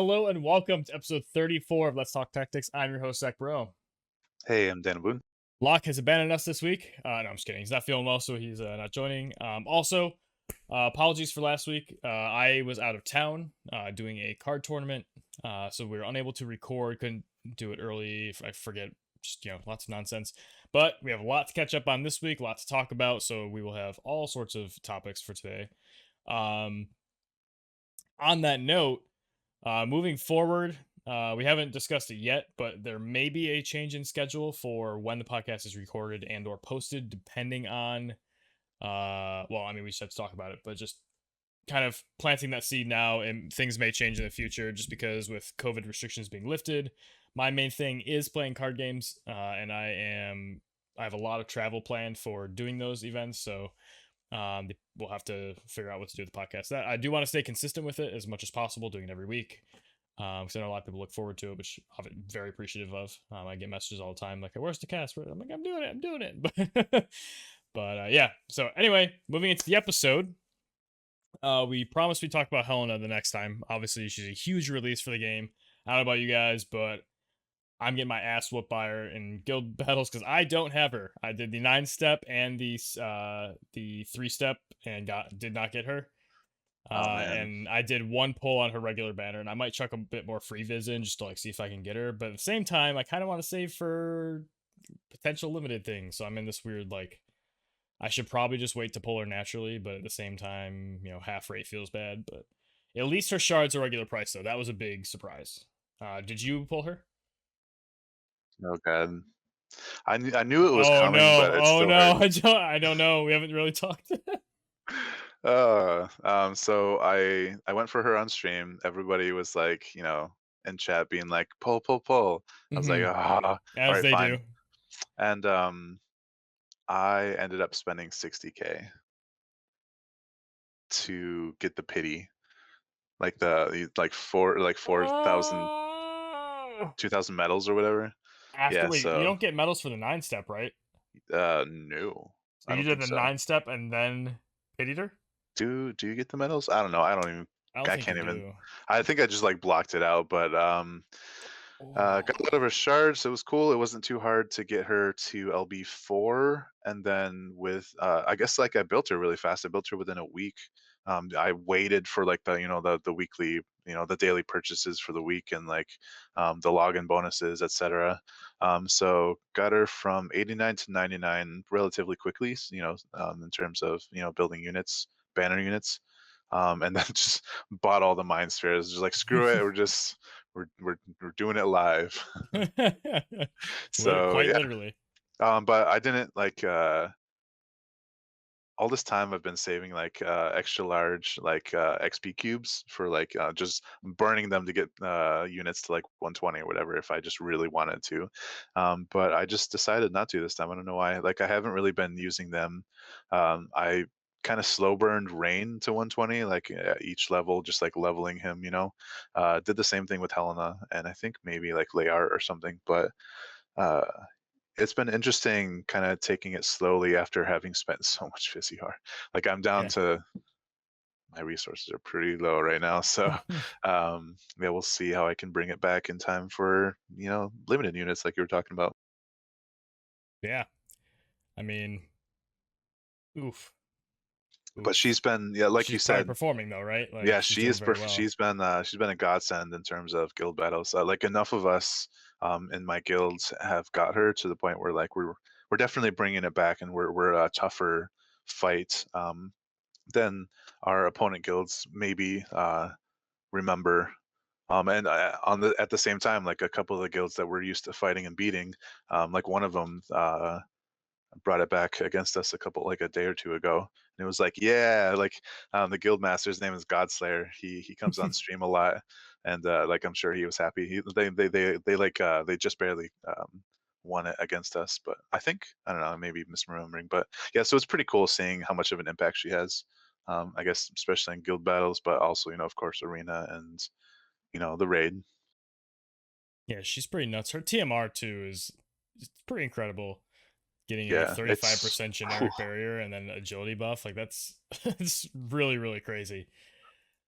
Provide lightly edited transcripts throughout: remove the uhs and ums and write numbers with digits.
Hello and welcome to episode 34 of Let's Talk Tactics. I'm your host, Zach Bro. Hey, I'm Dan Boone. Locke has abandoned us this week. No, I'm just kidding. He's not feeling well, so he's not joining. Also, apologies for last week. I was out of town doing a card tournament, so we were unable to record. Couldn't do it early. I forget, just lots of nonsense. But we have a lot to catch up on this week, a lot to talk about. So we will have all sorts of topics for today. On that note, moving forward, we haven't discussed it yet, but there may be a change in schedule for when the podcast is recorded and or posted, depending on, we just have to talk about it, but just kind of planting that seed now, and things may change in the future just because with COVID restrictions being lifted. My main thing is playing card games, and I have a lot of travel planned for doing those events, so we'll have to figure out what to do with the podcast. That I do want to stay consistent with it as much as possible, doing it every week. Because I know a lot of people look forward to it, which I'm very appreciative of. I get messages all the time like, "Where's the cast?" I'm like, "I'm doing it." But yeah. So anyway, moving into the episode, we promised we'd talk about Helena the next time. Obviously, she's a huge release for the game. I don't know about you guys, but I'm getting my ass whooped by her in guild battles because I don't have her. I did the 9-step and the 3-step and did not get her. Oh man. And I did one pull on her regular banner, and I might chuck a bit more free vis in just to see if I can get her. But at the same time, I kind of want to save for potential limited things. So I'm in this weird I should probably just wait to pull her naturally, but at the same time, half rate feels bad. But at least her shards are regular price though. That was a big surprise. Did you pull her? Oh god. I knew it was Oh coming, no! but it Oh still no! hurt. I don't know. We haven't really talked. So I went for her on stream. Everybody was like, in chat being like, pull, pull, pull. I was like, all As right, they do. fine. And I ended up spending 60K to get the pity, like like 4,000, Oh! 2,000 medals or whatever. After Yeah. wait, you So don't get medals for the 9-step, right? no, So I you don't did think the so. 9-step and then pitied her? Do you get the medals? I don't know. I don't even. I don't I think you can't even. do. I think I just like blocked it out. But got a lot of her shards. It was cool. It wasn't too hard to get her to LB4, and then with I guess like I built her really fast. I built her within a week. I waited for like the weekly, the daily purchases for the week and like the login bonuses, etc. So got her from 89 to 99 relatively quickly. In terms of building units, banner units, and then just bought all the mind spheres. Just like screw it, we're doing it live. So Quite yeah, literally. but I didn't like all this time I've been saving like extra large like XP cubes for like just burning them to get units to like 120 or whatever if I just really wanted to. But I just decided not to this time. I don't know why. Like I haven't really been using them. I kind of slow burned Rain to 120, like each level, just like leveling him. Did the same thing with Helena and I think maybe like Layart or something, but. Uh, it's been interesting kind of taking it slowly after having spent so much Fizzy-R. Like I'm down Yeah. to my resources are pretty low right now. So yeah, we'll see how I can bring it back in time for, limited units like you were talking about. Yeah. I mean, oof. But Oof. she's been, yeah, like you She's probably said, performing though, right? Like yeah, she's doing very well. she's been a godsend in terms of guild battles. Like enough of us in my guilds have got her to the point where like we're definitely bringing it back and we're a tougher fight. Than our opponent guilds maybe remember. And at the same time, like a couple of the guilds that we're used to fighting and beating, like one of them brought it back against us like a day or two ago, and it was like, yeah, like the guild master's name is Godslayer. He comes on stream a lot, and like I'm sure he was happy. They just barely won it against us, but I don't know, maybe misremembering, but yeah, so it's pretty cool seeing how much of an impact she has. I guess especially in guild battles, but also of course arena and the raid. Yeah, she's pretty nuts. Her TMR too is pretty incredible. Getting a Yeah, 35% generic barrier and then agility buff, like that's it's really, really crazy.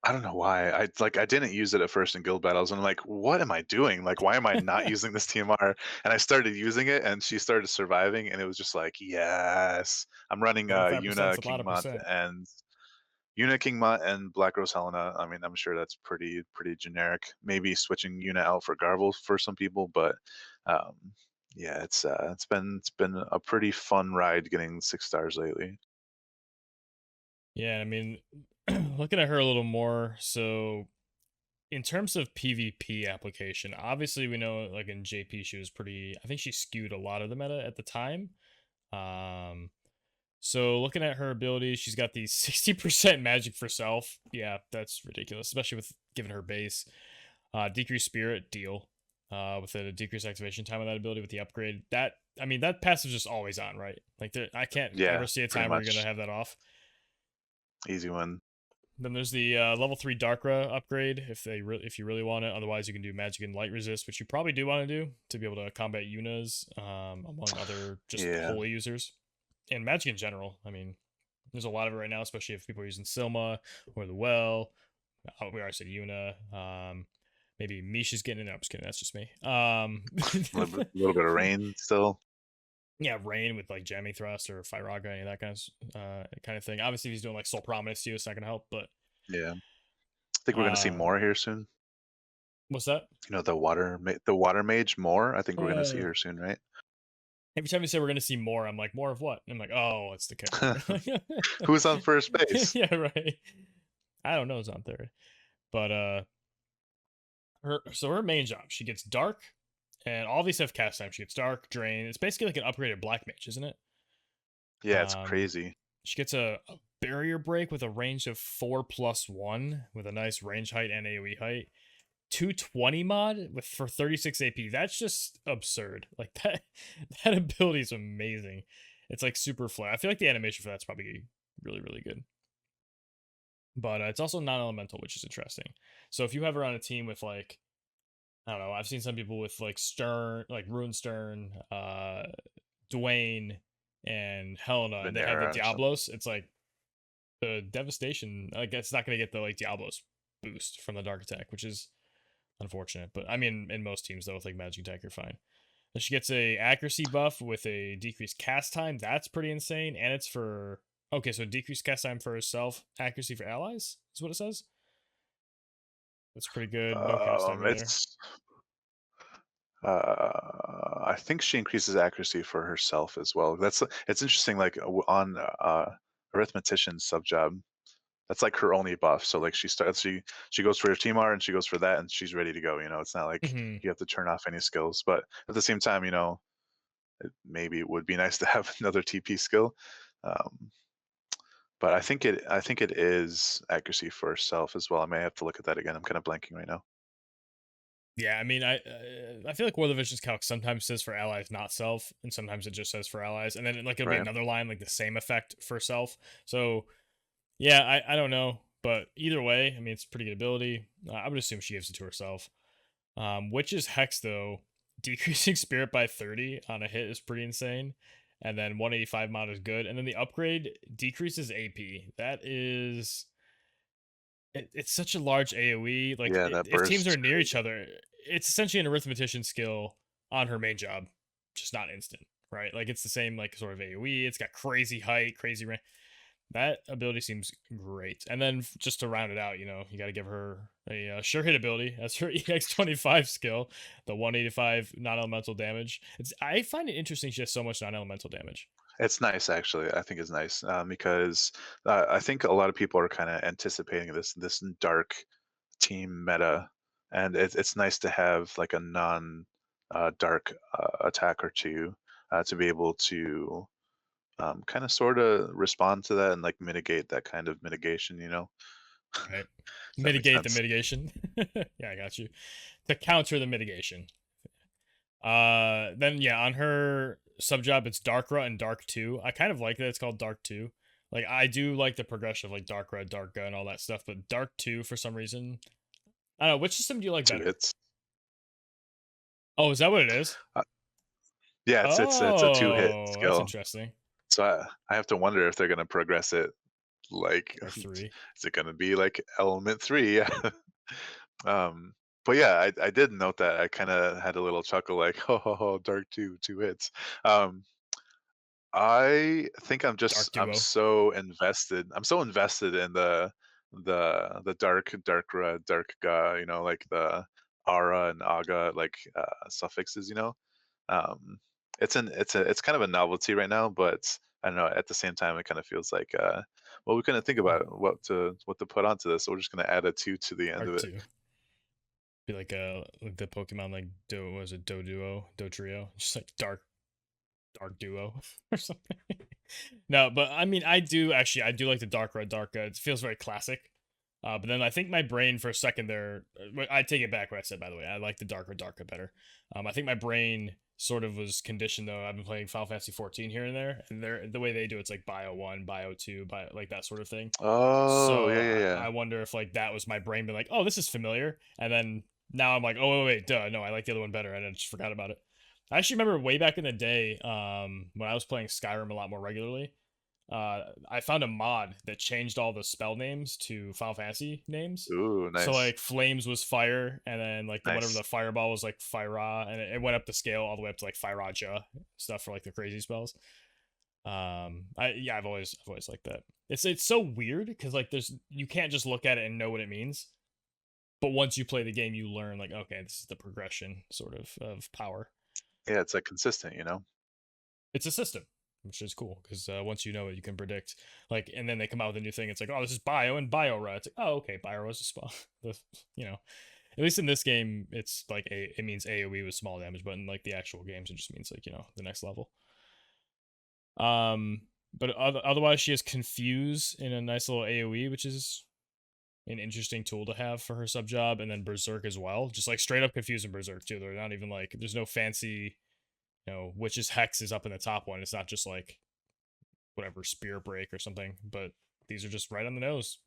I don't know why. I didn't use it at first in guild battles, and I'm like, what am I doing? Like, why am I not using this TMR? And I started using it, and she started surviving, and it was just like, yes. I'm running 25% is a lot of percent. Yuna King Mutt and Black Rose Helena. I mean, I'm sure that's pretty generic. Maybe switching Yuna out for Garble for some people, but um, yeah, it's been a pretty fun ride getting 6 stars lately. Yeah, I mean, looking at her a little more, so in terms of PvP application, obviously we know like in JP she was pretty, I think she skewed a lot of the meta at the time. Um so looking at her abilities, she's got the 60% magic for self. Yeah, that's ridiculous, especially with given her base. Decreased spirit deal. With a decreased activation time on that ability with the upgrade. That I mean that passive is just always on, right? Like I can't Yeah, ever see a pretty time where you're gonna much have that off. easy win. Then there's the level 3 Darkra upgrade if you really want it. Otherwise, you can do Magic and Light Resist, which you probably do want to do to be able to combat Yunas among other just Yeah. holy users. And Magic in general. I mean, there's a lot of it right now, especially if people are using Silma or the Well. We already said Yuna. Maybe Miche is getting it. No, I'm just kidding. That's just me. Little bit of rain still. Yeah, Rain with like Jamming Thrust or Firaga, any of that kind of thing. Obviously, if he's doing like Soul Prominence to you, it's not going to help. But Yeah. I think we're gonna see um, more here soon. what's that? The water mage more. I think we're gonna see Uh, her soon, right? Every time you say we're gonna see more, I'm like, more of what? I'm like, oh, it's the character. Who's on first base? Yeah, right. I don't know who's on third, but her main job, she gets dark, and all these have cast time. She gets dark, drain. It's basically like an upgraded black mage, isn't it? Yeah, it's Um, crazy. she gets a barrier break with a range of 4+1 with a nice range height and AOE height. 220 mod with for 36 AP. That's just absurd. Like that that ability is amazing. It's like super flat. I feel like the animation for that's probably really really good. But it's also non-elemental, which is interesting. So if you have her on a team with like I don't know, I've seen some people with like Stern, like Rune Stern, Dwayne, and Helena, and they have the Venera or something. Diablos. It's like the devastation. Like it's not gonna get the like Diablos boost from the dark attack, which is unfortunate. But I mean, in most teams though, with like magic attack, you're fine. And she gets a accuracy buff with a decreased cast time. That's pretty insane, and it's for okay. So decreased cast time for herself, accuracy for allies is what it says. That's pretty good. No cast time either. It's I think she increases accuracy for herself as well. It's interesting. Like on arithmetician sub job, that's like her only buff. So like she goes for her TMR and she goes for that and she's ready to go. It's not like Hmm. you have to turn off any skills. But at the same time, maybe it would be nice to have another TP skill. Um, but I think it is accuracy for herself as well. I may have to look at that again. I'm kind of blanking right now. Yeah, I mean, I feel like War of the Visions calc sometimes says for allies, not self, and sometimes it just says for allies, and then like it'll be Right. another line like the same effect for self. So yeah, I don't know, but either way, I mean, it's a pretty good ability. I would assume she gives it to herself. Witch's Hex though, decreasing spirit by 30 on a hit is pretty insane, and then 185 mod is good, and then the upgrade decreases AP. That is it's such a large AoE. Like Yeah, that if teams burst are is near each crazy. other, it's essentially an arithmetician skill on her main job, just not instant, right? Like it's the same like sort of AoE. It's got crazy height, crazy range. That ability seems great. And then just to round it out, you got to give her a sure hit ability as her EX25 skill, the 185 non-elemental damage. I find it interesting she has so much non-elemental damage. It's nice, actually. I think it's nice because I think a lot of people are kind of anticipating this dark team meta, and it's nice to have like a non dark attack or two to be able to kind of sort of respond to that and like mitigate that kind of mitigation. Right. If that makes Mitigate the sense. mitigation. Yeah, I got you. To counter the mitigation. Then yeah, on her sub job, it's Darkra and Dark 2. I kind of like that it's called Dark 2. Like I do like the progression of like Dark Red, Dark Gun, and all that stuff, but Dark 2 for some reason. I don't know, which system do you like Two better? hits. Oh, is that what it is? Uh, yeah, it's a two hit Oh, that's skill. interesting. So I have to wonder if they're gonna progress it Like, or three. is it gonna be like Element 3? Yeah. Um, but yeah, I did note that. I kinda had a little chuckle like, "Ho, ho, ho, Dark 2, 2 hits." Um, I think Dark I'm duo. so invested. I'm so invested in the dark, you know, like the ara and aga, like, suffixes, you know? Um, it's kind of a novelty right now, but I don't know, at the same time, it kinda feels like, well, we couldn't think about what to put onto this, so we're just gonna add a 2 to the end Dark of it. two. Be like the Pokemon like Do was it Doduo, Dotrio? Just like dark duo or something. No, but I mean I do like the dark red dark. It feels very classic. But then I think my brain for a second there, I take it back what I said. By the way, I like the darker darker better. I think my brain sort of was conditioned though. I've been playing Final Fantasy 14 here and there, and the way they do it's like Bio 1, Bio 2, Bio like that sort of thing. Oh, So yeah, yeah, yeah. I wonder if like that was my brain being like, oh, this is familiar, and then now I'm like, oh wait, duh, no, I like the other one better, and I just forgot about it. I actually remember way back in the day, when I was playing Skyrim a lot more regularly. I found a mod that changed all the spell names to Final Fantasy names. Ooh, So nice, like flames was fire, and then like whatever nice. the fireball was like Fyra, and it went up the scale all the way up to like Fyraja stuff for like the crazy spells. I've always liked that. It's so weird because like there's you can't just look at it and know what it means, but once you play the game, you learn like okay, this is the progression sort of power. Yeah, it's, like, consistent, you know? It's a system, which is cool because once you know it, you can predict. Like, and then they come out with a new thing. It's like, oh, this is bio and Biora. It's like, oh, okay, Biora is a small. The you know, at least in this game, it's like it means AOE with small damage, but in like the actual games, it just means like the next level. But otherwise, she has confuse in a nice little AOE, which is an interesting tool to have for her sub job, and then Berserk as well. Just like straight up confuse and Berserk too. They're not even like there's no fancy witch's hex is up in the top one. It's not just like whatever spear break or something, but these are just right on the nose.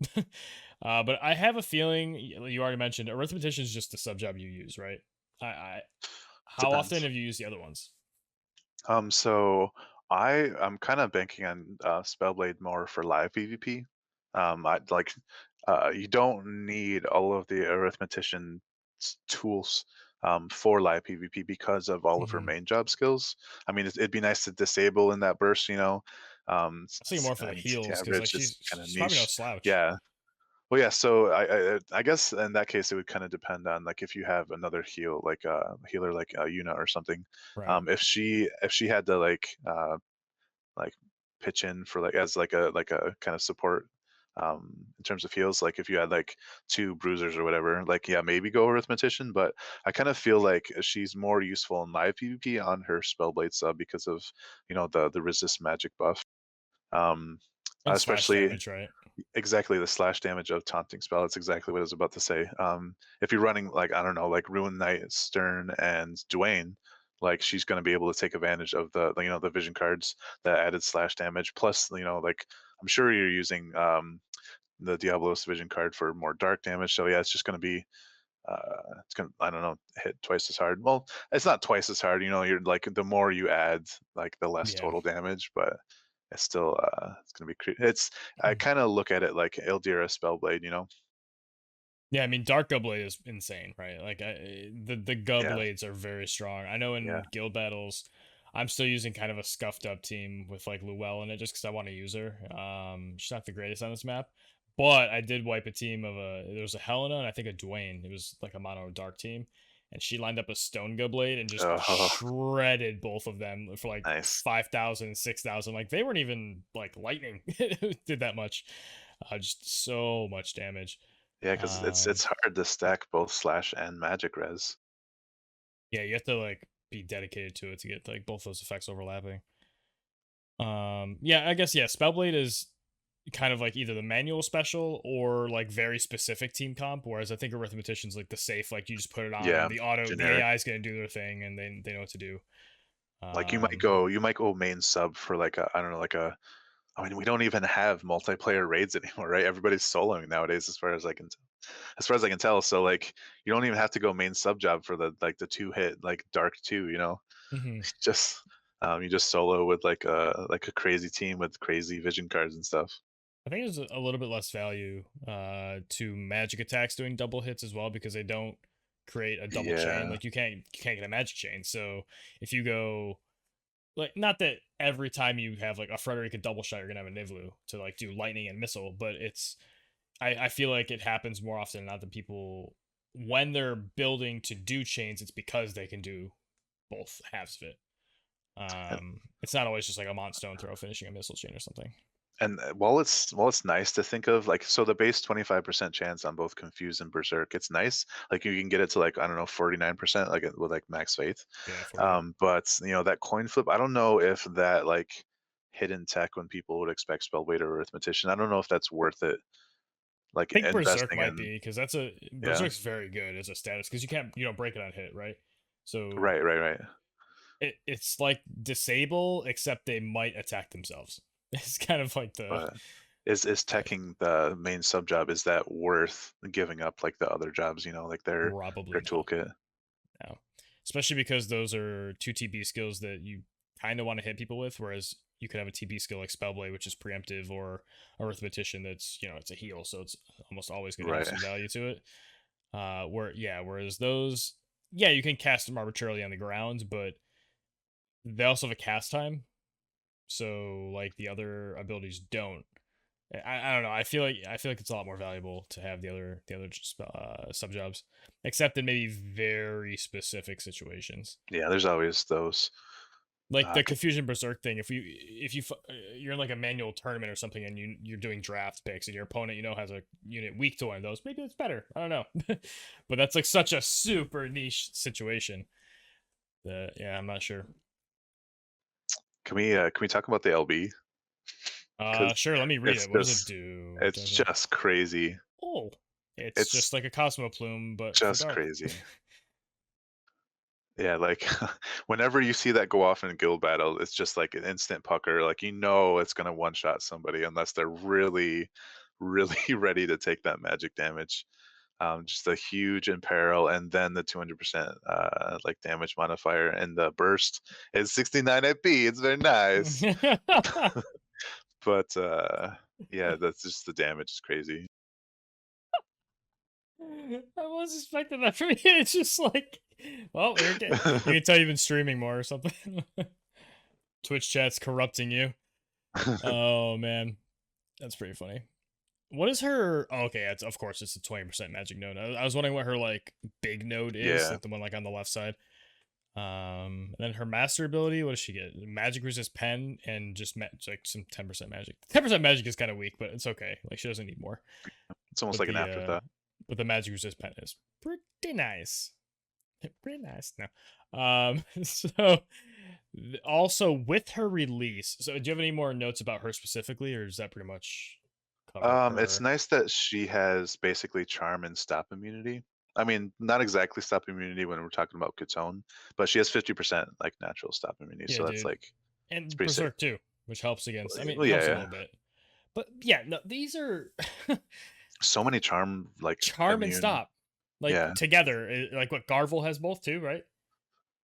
But I have a feeling you already mentioned arithmetician is just the sub job you use, right? I how often Depends. have you used the other ones? So I'm kind of banking on Spellblade more for live PvP. I like you don't need all of the arithmetician tools for live PvP because of all of her Mm-hmm. main job skills. I mean, it'd be nice to disable in that burst, you know. I think more for the And heals because like average is kind of she's probably no niche. slouch, Yeah. Well, yeah. So I guess in that case it would kind of depend on like if you have another heal like a healer like Yuna or something. right? If she had to like pitch in for like as like a kind of support in terms of heals, like if you had like two bruisers or whatever, like yeah, maybe go arithmetician. But I kind of feel like she's more useful in live PvP on her spellblade sub because of the resist magic buff. Um, And slash especially damage, right? exactly the slash damage of taunting spell. That's exactly what I was about to say. If you're running like I don't know, like Ruin Knight, Stern, and Dwayne, like she's going to be able to take advantage of the vision cards that added slash damage. Plus, like I'm sure you're using the Diablos vision card for more dark damage. So yeah, it's just going to be it's gonna I don't know hit twice as hard. Well, it's not twice as hard. You're like the more you add, like the less Yeah. total damage, but it's still it's gonna be it's I kind of look at it like Eldira Spellblade, you know? Yeah, I mean, Dark Gunblade is insane, right? Like, the Yeah, Gunblades are very strong. I know yeah. in guild battles, I'm still using kind of a scuffed up team with like Luell in it, just because I want to use her. She's not the greatest on this map, but I did wipe a team of there was a Helena and I think a Dwayne. It was like a mono dark team, and she lined up a Stone Gunblade and just Oh, shredded both of them for like nice. 5,000, 6,000. Like they weren't even like lightning. Did that much. Just so much damage. Yeah, because Um, it's hard to stack both slash and magic res. yeah, you have to like be dedicated to it to get like both those effects overlapping. Yeah, I guess yeah, Spellblade is kind of like either the manual special or like very specific team comp. Whereas I think Arithmetician's like the safe, like you just put it on Yeah, and the generic. AI is gonna do their thing and they know what to do. Like Um, you might go main sub for like a I don't know like a I mean, we don't even have multiplayer raids anymore, right? Everybody's soloing nowadays, as far as I can tell. So like, you don't even have to go main sub job for the two hit like dark two. mhm. Just you just solo with like a crazy team with crazy vision cards and stuff. I think there's a little bit less value to magic attacks doing double hits as well because they don't create a double chain. Yeah. Like you can't get a magic chain. So if you go like not that every time you have like a Frederick a double shot you're gonna have a Nivlu to like do lightning and missile, but I feel like it happens more often than not that people when they're building to do chains, it's because they can do both halves of it. And It's not always just like a Montstone throw finishing a missile chain or something. while it's nice to think of like so the base 25% chance on both Confuse and Berserk, it's nice. Like you can get it to like I don't know 49% like with like Max Faith. Yeah, 48. But that coin flip, I don't know if that like hidden tech when people would expect Spellblade or Arithmetician, I don't know if that's worth it. Like I think Berserk investing might in be because that's a yeah. Berserk's very good as a status because you don't break it on hit, right? So Right. it's like disable except they might attack themselves. It's kind of like the But is teching the main sub job, is that worth giving up like the other jobs, like their probably not toolkit? now, especially because those are two TB skills that you kind of want to hit people with, whereas you could have a TB skill like Spellblade, which is preemptive, or Arithmetician that's it's a heal, so it's almost always going to have Right. some value to it. Whereas those, yeah, you can cast them arbitrarily on the ground, but they also have a cast time, so like the other abilities don't. I don't know. I feel like it's a lot more valuable to have the other sub jobs, except in maybe very specific situations. Yeah, there's always those. Like Uh, the confusion berserk thing. You're in like a manual tournament or something, and you're doing draft picks, and your opponent has a unit weak to one of those. Maybe it's better. I don't know, but that's like such a super niche situation. That yeah, I'm not sure. can we talk about the LB? Because Sure. Let me read it's it. What does it just do? it's just crazy. Oh, it's It's just like a Cosmo Plume, but for just dark. crazy. Yeah, like whenever you see that go off in a guild battle, it's just like an instant pucker. Like it's gonna one shot somebody unless they're really, really ready to take that magic damage. Just a huge imperil, and then the 200% like damage modifier, and the burst is 69 AP. It's very nice, but yeah, that's just the damage is crazy. I was expecting that from you. It's just like, well, you can tell you've been streaming more or something. Twitch chat's corrupting you. Oh man, that's pretty funny. What is her? Oh, okay, of course it's a 20% magic node. I was wondering what her like big node is, Yeah. like the one like on the left side. And then her master ability. What does she get? Magic resist pen and just like some 10% magic. 10% magic is kind of weak, but it's okay. Like she doesn't need more. It's almost But like an the afterthought. but the magic resist pen is pretty nice. Pretty nice. No. So also with her release. So do you have any more notes about her specifically, or is that pretty much covered It's her? nice that she has basically charm and stop immunity. I mean, not exactly stop immunity when we're talking about Katone, but she has 50% like natural stop immunity, Yeah, so that's dude. like it's And pretty sick. Berserk too, which helps against. I mean, Well, it yeah, helps a yeah. little bit. But yeah, no, these are So many charm like charm and immune. stop. Like Yeah. together. Like what Garvel has both too, right?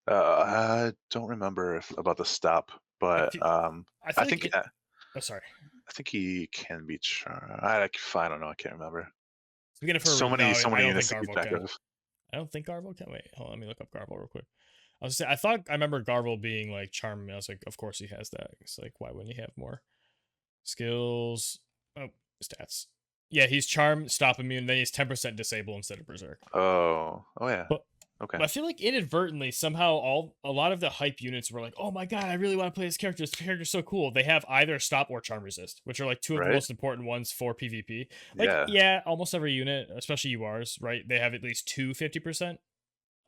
I don't remember about the stop, I but feel, I I feel like think it. Oh, sorry. I think he can be charm. I don't know. I can't remember. Speaking of her, So many no, so I many don't think units to keep Garvel track can. of. I don't think Garvel can. Wait, hold on, let me look up Garvel real quick. I was I thought I remember Garvel being like charm. I was like, of course he has that. It's like, why wouldn't he have more skills? Oh, stats. Yeah, he's charm, stop immune. Then he's 10% disable instead of berserk. Oh yeah. But Okay. I feel like inadvertently somehow a lot of the hype units were like, oh my god, I really want to play this character. This character's so cool. They have either stop or charm resist, which are like two of the Right. most important ones for PvP. Like, Yeah. yeah, almost every unit, especially URs, right? They have at least two 50%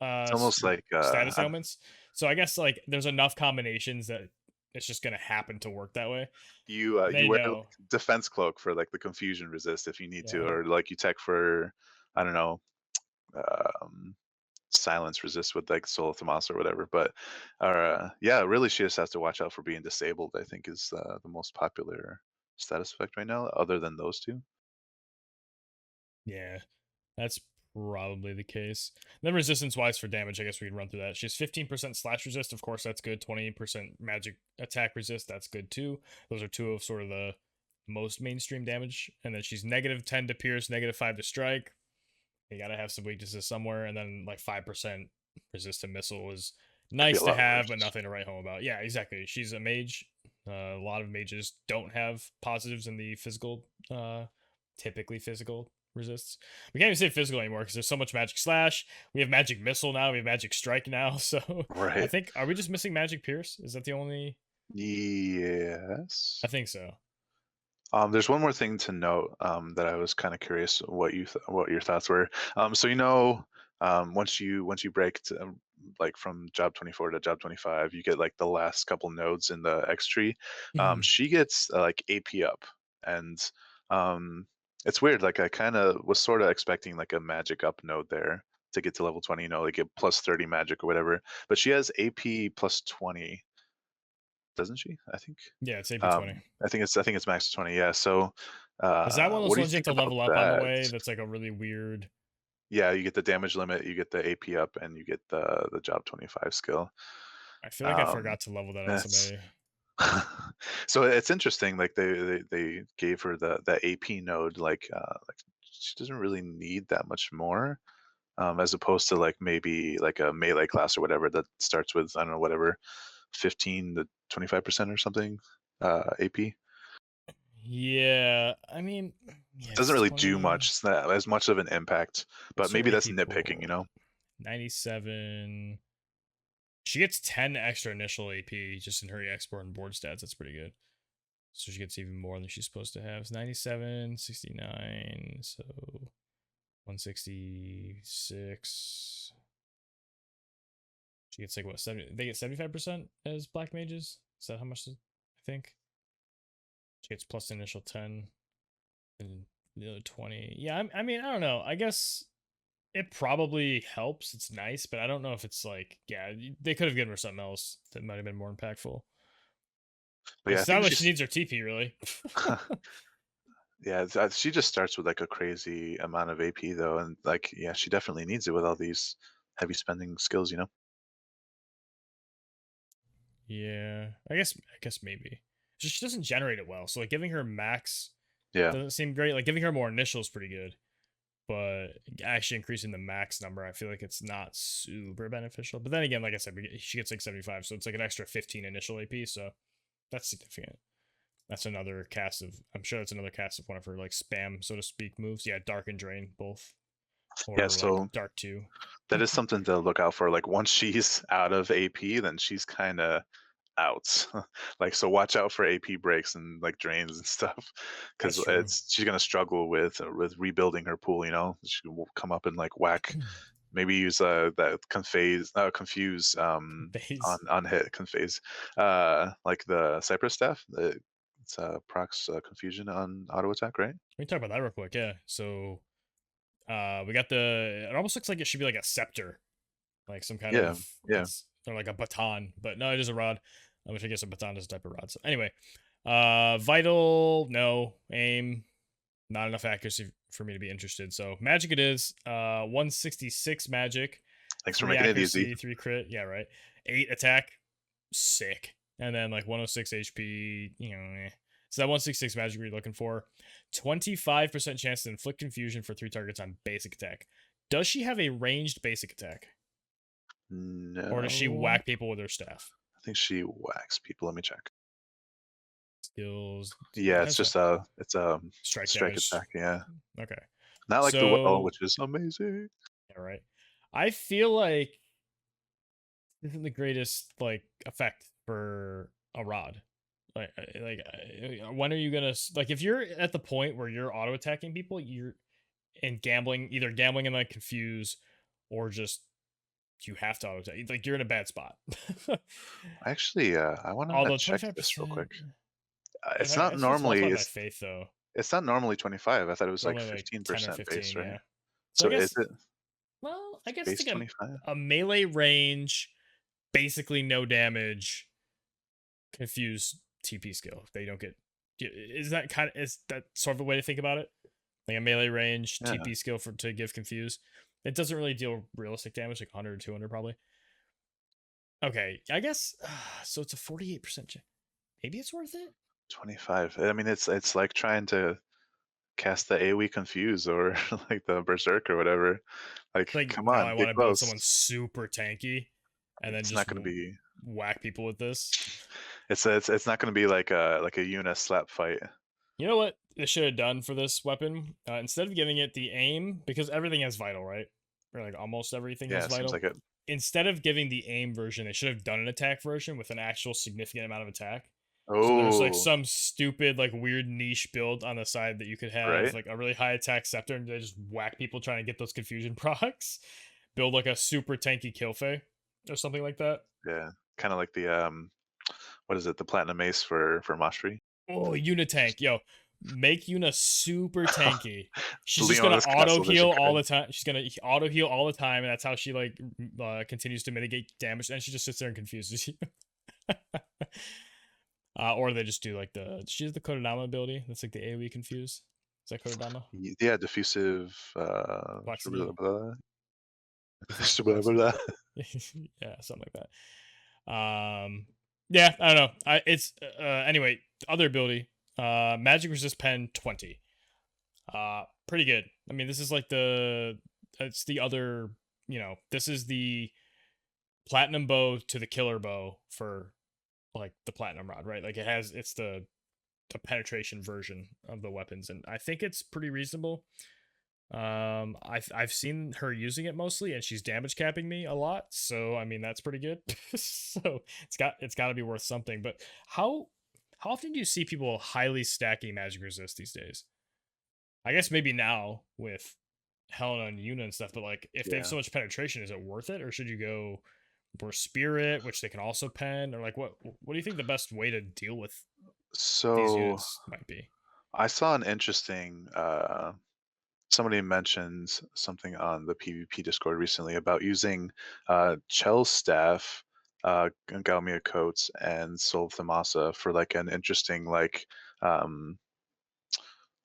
It's almost like status ailments. So I guess like there's enough combinations that it's just gonna happen to work that way. you They wear like know. defense cloak for like the confusion resist if you need to, Yeah. or like you tech for I don't know, um, silence resist with like Soul of Tomas or whatever. But yeah, really she just has to watch out for being disabled. I think is the most popular status effect right now, other than those two. Yeah. That's probably the case. Then resistance wise for damage, I guess we can run through that. She has 15% slash resist, of course, that's good. 20% magic attack resist, that's good too. Those are two of sort of the most mainstream damage, and then she's -10 to pierce, -5 to strike. You gotta have some weaknesses somewhere, and then like 5% resistant missile is Could be a nice to lot have, but worse. nothing to write home about. Yeah, exactly. She's a mage. A lot of mages don't have positives in the physical, typically physical resists. We can't even say physical anymore because there's so much magic slash. We have magic missile now. We have magic strike now. So I Right. think, are we just missing magic pierce? Is that the only? Yes. I think so. There's one more thing to note that I was kind of curious what what your thoughts were. So once you break like from job 24 to job 25, you get like the last couple nodes in the X tree. Mhm. She gets like AP up, and um, it's weird. Like I kind of was sort of expecting like a magic up node there to get to level 20. Like get plus 30 magic or whatever. But she has AP plus 20, doesn't she? I think. Yeah, it's AP 20. I think it's max 20. Yeah. So, Is that one of what those do you ones you have think to about level up on the that? way? That's like a really weird. Yeah, you get the damage limit, you get the AP up, and you get the job 25 skill. I feel like I Um, forgot to level that on that's somebody. so it's interesting. Like they gave her the AP node. Like she doesn't really need that much more. As opposed to like maybe like a melee class or whatever that starts with, I don't know, whatever 15 to 25% or something AP. Yeah, I mean, yeah, It it's doesn't really do 20. much. It's not as much of an impact, but What's her maybe that's AP nitpicking, you pool? know? 97. She gets 10 extra initial AP just in her EX board and board stats. That's pretty good. So she gets even more than she's supposed to have. It's 97, 69, so 166. She gets like what, 70? They get 75% as black mages? Is that how much? I think she gets plus the initial 10 and the other 20. Yeah, I mean, I don't know. I guess it probably helps. It's nice, but I don't know if it's like, yeah, they could have given her something else that might have been more impactful. But yeah, I It's not think like she she's needs her TP, really. yeah, she just starts with like a crazy amount of AP though, and like yeah, she definitely needs it with all these heavy spending skills, you know? Yeah, I guess maybe. She doesn't generate it well, so like giving her max Yeah. doesn't seem great. Like giving her more initial is pretty good, but actually increasing the max number, I feel like it's not super beneficial. But then again, like I said, she gets like 75, so it's like an extra 15 initial AP, so that's significant. That's another cast of. I'm sure that's another cast of one of her like spam, so to speak, moves. Yeah, dark and drain both, Yeah, or like so dark two. that is something to look out for. Like once she's out of AP, then she's kind of out. Like so watch out for AP breaks and like drains and stuff, That's because true. it's she's gonna struggle with rebuilding her pool, you know? She will come up and like whack, maybe use that confuse on Phase. hit confuse like the Cypress staff. It's procs confusion on auto attack, right? We can talk about that real quick. Yeah. So we got the. It almost looks like it should be like a scepter, like some kind Yeah, of. yeah. It's or like a baton, but no, it is a rod. Which I guess a baton is a type of rod. So anyway, vital, no. Aim, not enough accuracy for me to be interested. So magic it is. 166 magic, Thanks for 3 making it easy. accuracy, 3 crit. Yeah, right. 8 attack, sick. And then like 106 HP, So that 166 magic you're looking for. 25% chance to inflict confusion for 3 targets on basic attack. Does she have a ranged basic attack? Or does she No, whack people with her staff? I think she whacks people. Let me check. Skills. Yeah, it's That's a just a strike strike damage. attack. Yeah, Okay. not like the well, So, which is amazing. yeah, right. I feel like this isn't the greatest like effect for a rod. When are you gonna like if you're at the point where you're auto attacking people, you're in gambling, either gambling and like confuse, or just you have to auto attack. Like you're in a bad spot. Actually, I want to Although check this real 25%, quick. It's not it's normally multiplied by it's faith though. it's not normally 25. I thought it was like Normally like 10 or 15% base, 15, right? yeah. So I So is guess it well, I guess it's base like 25? a melee range, basically no damage, confuse TP skill. They don't get. Is that sort of a way to think about it? Like a melee range Yeah. TP skill for to give confuse. It doesn't really deal realistic damage, like 100 or 200 probably. Okay, I guess. So it's a 48%. Maybe it's worth it. 25. I mean, it's like trying to cast the AoE confuse or like the berserk or whatever. It's Like, like come now on, I want get to build close. someone super tanky, and then It's just not going to be. whack people with this. It's not going to be like a Yuna slap fight. You know what they should have done for this weapon? Instead of giving it the aim, because everything has vital, right? Or like almost everything has Yeah, it seems vital. like it. Instead of giving the aim version, they should have done an attack version with an actual significant amount of attack. So there's like Oh, some stupid, like weird niche build on the side that you could have right. like a really high attack scepter and they just whack people trying to get those confusion procs. Build like a super tanky kill fey or something like that. Yeah, kind of like the what is it? The platinum ace for Mashery. Oh, Una tank, yo, make Una super tanky. She's just gonna Leona's auto Castle heal Vision all card. the time. She's gonna auto heal all the time, and that's how she like continues to mitigate damage. And she just sits there and confuses you. Or they just do like she has the Kodadama ability. That's like the AoE confuse. Is that Kodadama? Yeah, diffusive. Complexity. Diffusive Blah, blah, complexity. blah. Yeah, something like that. Yeah, I don't know. It's anyway. Other ability. Magic resist pen 20. Pretty good. I mean, this is like it's the other. This is the platinum bow to the killer bow for like the platinum rod, right? Like it's the penetration version of the weapons, and I think it's pretty reasonable. I've seen her using it mostly, and she's damage capping me a lot. So I mean that's pretty good. So it's got to be worth something. But how often do you see people highly stacking magic resist these days? I guess maybe now with Helena and Yuna and stuff, but like if they have Yeah. so much penetration, is it worth it, or should you go for Spirit, which they can also pen, or like what do you think the best way to deal with these So units might be? I saw an interesting. Somebody mentioned something on the PvP Discord recently about using Chell's staff, Galmia coats, and Soul of Thamasa for like an interesting um,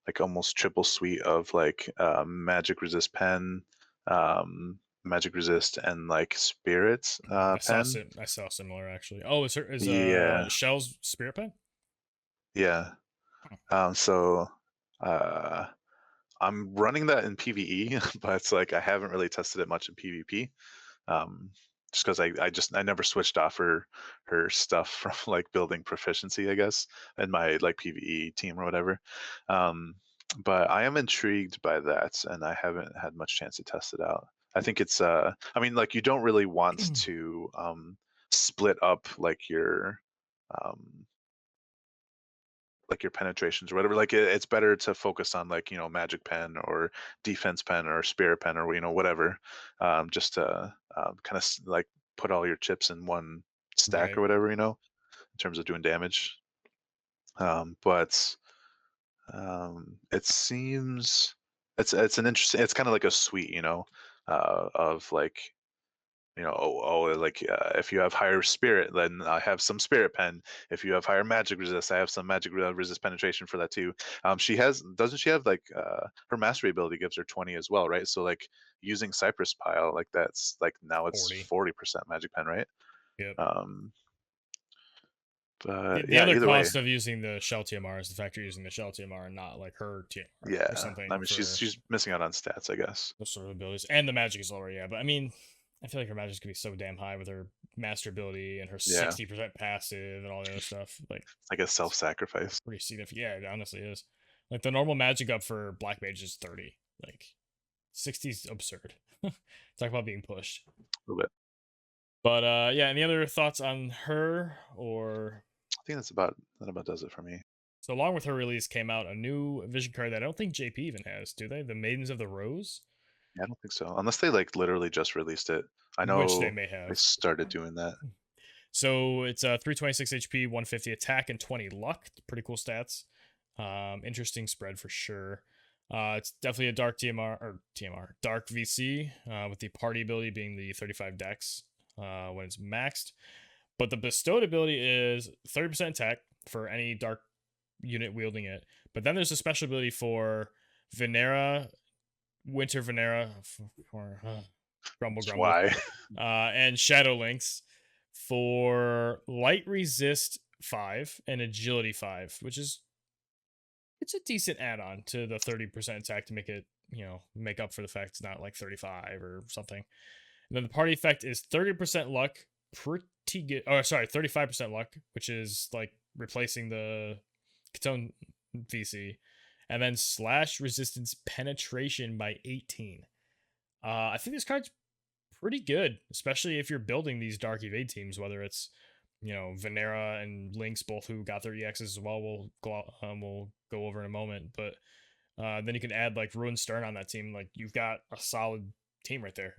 like almost triple suite of like magic resist pen, magic resist, and like spirits pen. I saw similar actually. Oh, is Yeah, Shell's Spirit pen? yeah. So uh, I'm running that in PvE, but it's like I haven't really tested it much in PvP. Um, just because I never switched off her stuff from like building proficiency, I guess, in my like PvE team or whatever. Um, but I am intrigued by that, and I haven't had much chance to test it out. I think it's I mean, like you don't really want to split up um like your penetrations or whatever. Like it's better to focus on like magic pen or defense pen or spirit pen or whatever, just to kind of like put all your chips in one stack Right. or whatever, in terms of doing damage. But it seems it's an interesting. It's kind of like a suite, of like like if you have higher spirit, then I have some spirit pen. If you have higher magic resist, I have some magic resist penetration for that too. Doesn't she have like her mastery ability gives her 20 as well, right? So like using Cypress Pile, like that's like now it's 40. 40% magic pen, right? Yep. Um, The, but the yeah, other either way, cost of using the Shell TMR is the fact you're using the Shell TMR and not like her TMR or yeah. I something mean, she's for she's missing out on stats, I guess. those sort of abilities. And the magic is lower, yeah. But I mean, I feel like her magic is gonna be so damn high with her master ability and her Yeah, 60% passive and all the other stuff. Like it's like a it's self-sacrifice pretty significant. Yeah, it honestly is. Like the normal magic up for Black Mage is 30. Like 60 is absurd. Talk about being pushed. a little bit. But yeah, any other thoughts on her or I think that about does it for me. so along with her release came out a new vision card that I don't think JP even has, do they? The Maidens of the Rose, Yeah, I don't think so. Unless they like literally just released it. I which they know may they have. started doing that. So it's 326 HP, 150 attack, and 20 luck. Pretty cool stats. Interesting spread for sure. It's definitely a dark dark VC with the party ability being the 35 dex when it's maxed. But the bestowed ability is 30% attack for any dark unit wielding it. But then there's a special ability for Venera, Winter Venera, for Grumble Grumble, Why? and Shadow Lynx for light resist 5 and agility 5, which is it's a decent add-on to the 30% attack to make it, make up for the fact it's not like 35 or something. And then the party effect is 30% luck, pretty good. Oh, sorry, 35% luck, which is like replacing the Katone VC, and then slash resistance penetration by 18. I think this card's pretty good, especially if you're building these dark evade teams, whether it's Venera and Lynx, both who got their EXs as well. We'll go over in a moment, but then you can add like Ruin Stern on that team. Like you've got a solid team right there.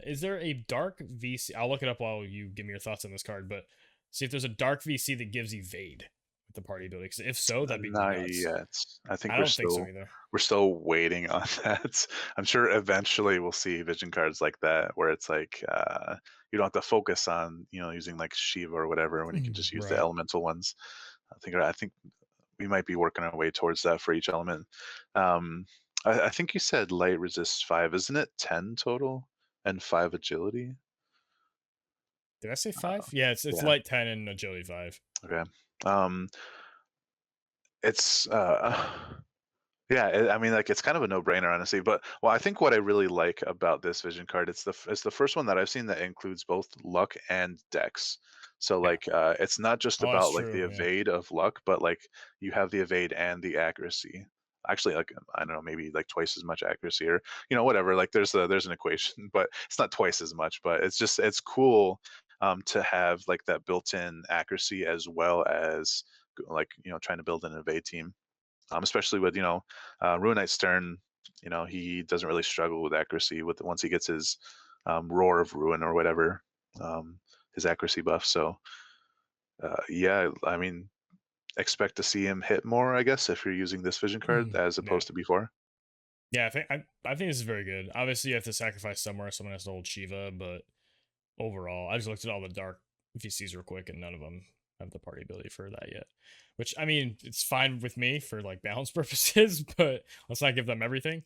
Is there a dark VC? I'll look it up while you give me your thoughts on this card, but see if there's a dark VC that gives evade with the party ability. Because if so, that'd be Not nuts. yet. I think I don't think so either. we're still waiting on that. I'm sure eventually we'll see vision cards like that where it's like you don't have to focus on using like Shiva or whatever when you can just use the Right. elemental ones. I think we might be working our way towards that for each element. Um, I think you said light resists 5, isn't it 10 total and 5 agility? Did I say Uh, 5? Yeah, it's yeah. light 10 and agility 5. Okay. Um, it's Yeah, I mean, like it's kind of a no-brainer, honestly. But well, I think what I really like about this vision card, it's the first one that I've seen that includes both luck and dex. So Yeah. like, it's not just Oh, that's about like true. the Yeah. evade of luck, but like you have the evade and the accuracy. Actually, like I don't know, maybe like twice as much accuracy, or whatever. Like there's an equation, but it's not twice as much. But it's cool to have like that built-in accuracy as well as like trying to build an evade team, especially with Ruinite Stern. He doesn't really struggle with accuracy with once he gets his Roar of Ruin or whatever, his accuracy buff. So yeah, I mean, expect to see him hit more, I guess, if you're using this vision card as Yeah. opposed to before. Yeah, I think this is very good. Obviously, you have to sacrifice somewhere. Someone has to hold Shiva, but overall, I just looked at all the dark VCs real quick, and none of them have the party ability for that yet. Which I mean, it's fine with me for like balance purposes, but let's not give them everything.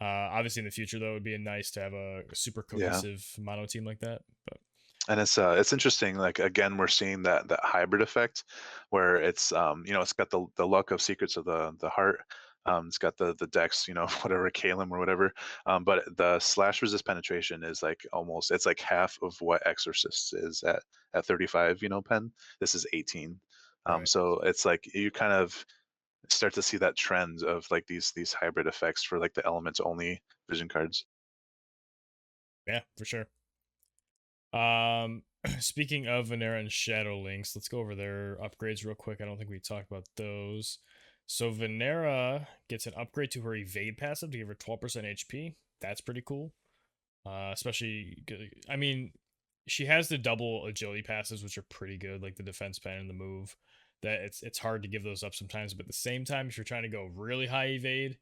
Obviously, in the future, though, it would be nice to have a super Yeah. cohesive mono team like that. But And it's interesting. Like again, we're seeing that hybrid effect, where it's got the luck of Secrets of the Heart. It's got the dex, whatever Kalem or whatever. But the slash resist penetration is like it's like half of what Exorcist is at 35. Pen. This is 18. right, So it's like you kind of start to see that trend of like these hybrid effects for like the elements only vision cards. yeah, for sure. Speaking of Venera and Shadow Links, let's go over their upgrades real quick. I don't think we talked about those. So Venera gets an upgrade to her evade passive to give her 12% HP. That's pretty cool. Especially, I mean, she has the double agility passives, which are pretty good, like the defense pen and the move. That it's hard to give those up sometimes, but at the same time, if you're trying to go really high evade,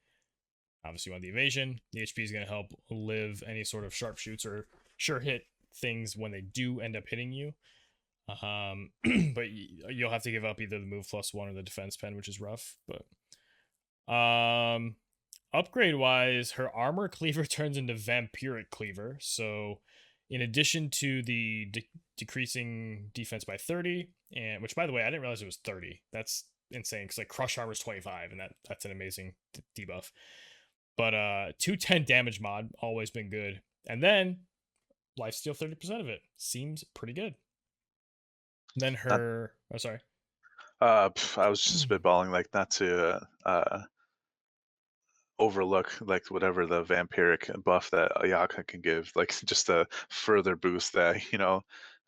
obviously you want the evasion. The HP is going to help live any sort of sharpshoots or sure hit things when they do end up hitting you. But you'll have to give up either the move +1 or the defense pen, which is rough. But upgrade wise, her armor cleaver turns into vampiric cleaver. So in addition to the decreasing defense by 30, and which by the way I didn't realize it was 30. That's insane because like crush armor is 25, and that's an amazing debuff. But 210 damage mod, always been good. And then lifesteal 30% of it seems pretty good. Then Not, her, oh sorry. I was just spitballing, like not to overlook like whatever the vampiric buff that Ayaka can give, like just a further boost that,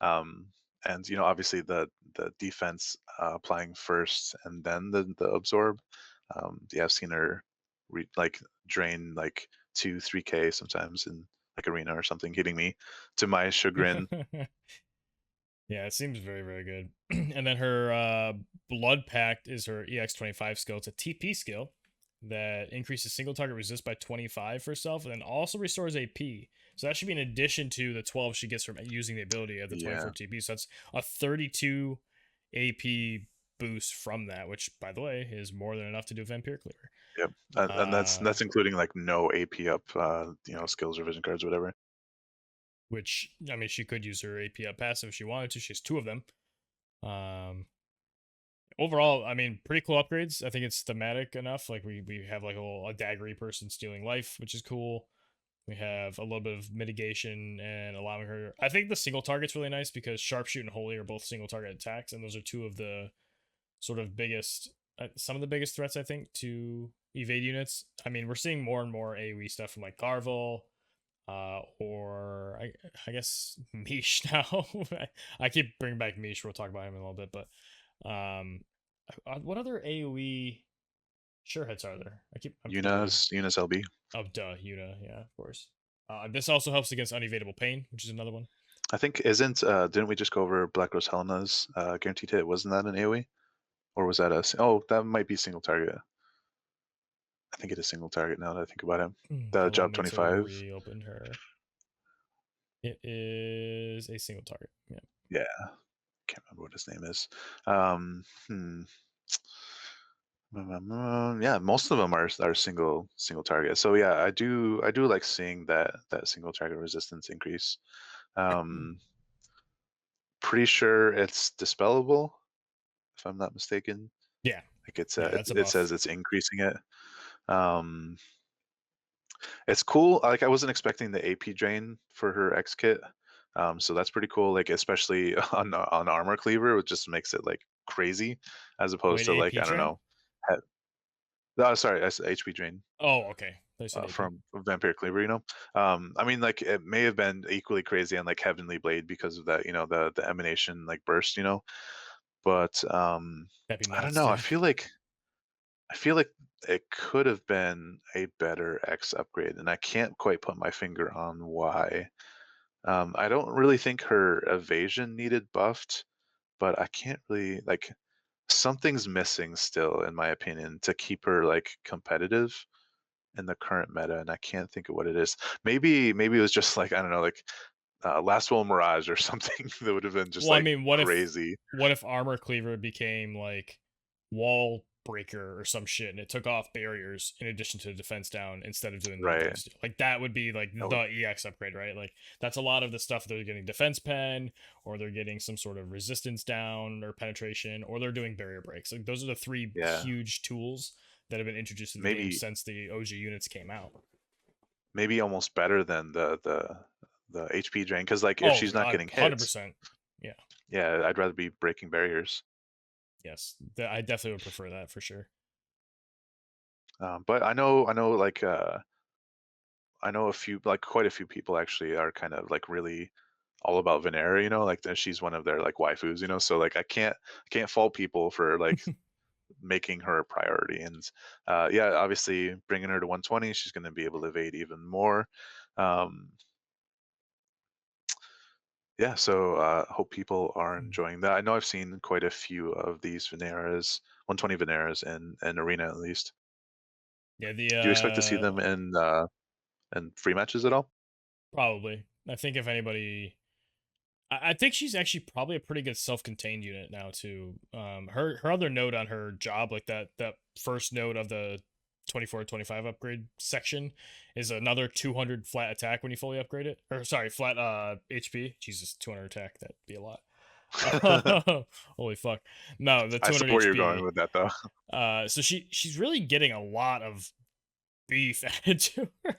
um, and obviously the defense applying first and then the absorb. Yeah, I've seen her like drain like 2-3K sometimes in like arena or something, hitting me to my chagrin. Yeah, it seems very, very good. And then her Blood Pact is her EX25 skill. It's a TP skill that increases single target resist by 25 for herself, and then also restores AP. So that should be in addition to the 12 she gets from using the ability of the 24 Yeah. TP. So that's a 32 AP boost from that, which, by the way, is more than enough to do Vampire Cleaver. Yep. And that's Uh, including like no AP up, skills or vision cards, or whatever. which, I mean, she could use her AP up passive if she wanted to. She has two of them. Um, Overall, I mean, pretty cool upgrades. I think it's thematic enough. Like we have like a daggery person stealing life, which is cool. We have a little bit of mitigation and allowing her. I think the single target's really nice because sharpshoot and holy are both single target attacks, and those are two of the sort of biggest, some of the biggest threats I think to evade units. I mean, we're seeing more and more AOE stuff from like Garvel, or I guess Miche now. I keep bringing back Miche. We'll talk about him in a little bit, but what other AOE sure hits are there? I'm forgetting. Yuna's LB. Oh, duh, Yuna. Yeah, of course. This also helps against unevadable pain, which is another one. I think didn't we just go over Black Rose Helena's guaranteed hit? Wasn't that an AoE? Or was that oh, that might be single target. I think it is single target now that I think about it. The Allow job me to 25. reopen her. It is a single target. Yeah. Yeah. Can't remember what his name is. Hmm. Yeah, most of them are single target. So yeah, I do like seeing that single target resistance increase. Pretty sure it's dispellable, if I'm not mistaken. Yeah. Like it's Yeah, that's a it buff. says it's increasing it. It's cool. Like I wasn't expecting the AP drain for her X kit. So that's pretty cool. Like especially on armor cleaver, it just makes it like crazy, as opposed Wait, to like AP I don't train? know. Oh, sorry, that's HP drain Oh, okay. They said AP. from Vampire Cleaver. I mean, like it may have been equally crazy on like Heavenly Blade because of that. The emanation like burst. But That'd be I don't nuts, know. dude. I feel like it could have been a better X upgrade, and I can't quite put my finger on why. I don't really think her evasion needed buffed, but I can't really like something's missing still, in my opinion, to keep her like competitive in the current meta, and I can't think of what it is. Maybe it was just like I don't know, like Last Will Mirage or something that would have been just Well, I like mean, crazy. what if armor cleaver became like wall breaker or some shit and it took off barriers in addition to defense down instead of doing the Right. lifesteal? Like that would be like That would, the EX upgrade, right? Like that's a lot of the stuff they're getting defense pen or they're getting some sort of resistance down or penetration or they're doing barrier breaks. Like those are the three yeah. huge tools that have been introduced to the game Maybe since the OG units came out. almost better than the HP drain, because like if Oh, she's not getting hits, 100%. Yeah. yeah, I'd rather be breaking barriers. Yes. I definitely would prefer that for sure. But I know a few, like quite a few people actually are kind of like really all about Venera, like she's one of their like waifus, so like I can't fault people for like making her a priority. And yeah, obviously bringing her to 120, she's going to be able to evade even more. Um, yeah, so hope people are enjoying that. I know I've seen quite a few of these Veneras, 120 Veneras in arena at least. Yeah, Do you expect to see them in free matches at all? probably. I think if anybody, I think she's actually probably a pretty good self-contained unit now too. Her other node on her job, like that first node of the 24-25 upgrade section, is another 200 flat attack when you fully upgrade it. Or sorry, flat HP. Jesus, 200 attack. That'd be a lot. Holy fuck! No, the I 200 support you're going HP. with that though. So she's really getting a lot of beef added to her.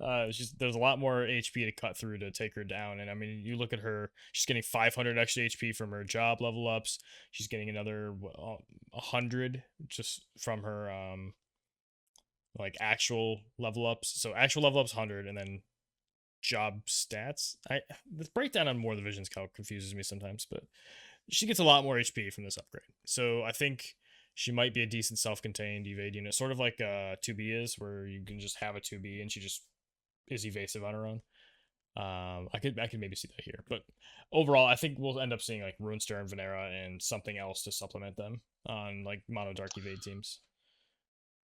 There's a lot more HP to cut through to take her down, and I mean, you look at her; she's getting 500 extra HP from her job level ups. She's getting another 100 just from her like actual level ups. So actual level ups 100, and then job stats. The breakdown on more divisions confuses me sometimes, but she gets a lot more HP from this upgrade. So I think she might be a decent self-contained evade unit, sort of like 2B is, where you can just have a 2B and she just is evasive on her own. I could maybe see that here, but overall, I think we'll end up seeing like Runester and Venera and something else to supplement them on like mono dark evade teams.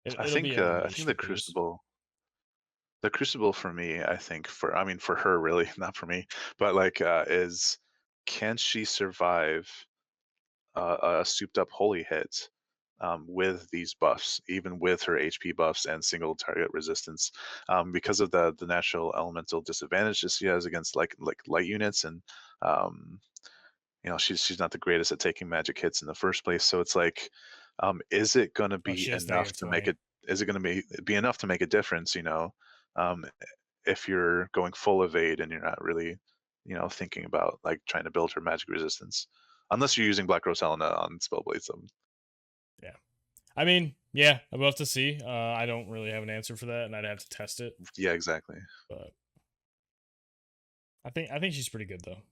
It'll be a I niche think for crews. the Crucible for me, I mean for her really, not for me, but like is can she survive a souped up holy hit with these buffs, even with her HP buffs and single target resistance, because of the natural elemental disadvantages she has against like light units and um, she's not the greatest at taking magic hits in the first place. So it's like, is it going to Oh, be she has enough negative to make 20. it? Is it going to be enough to make a difference? Um, if you're going full evade and you're not really, thinking about like trying to build her magic resistance, unless you're using Black Rose Helena on Spellblade. So Yeah. I mean, yeah, I'd love to see. I don't really have an answer for that, and I'd have to test it. yeah, exactly. But I think she's pretty good though.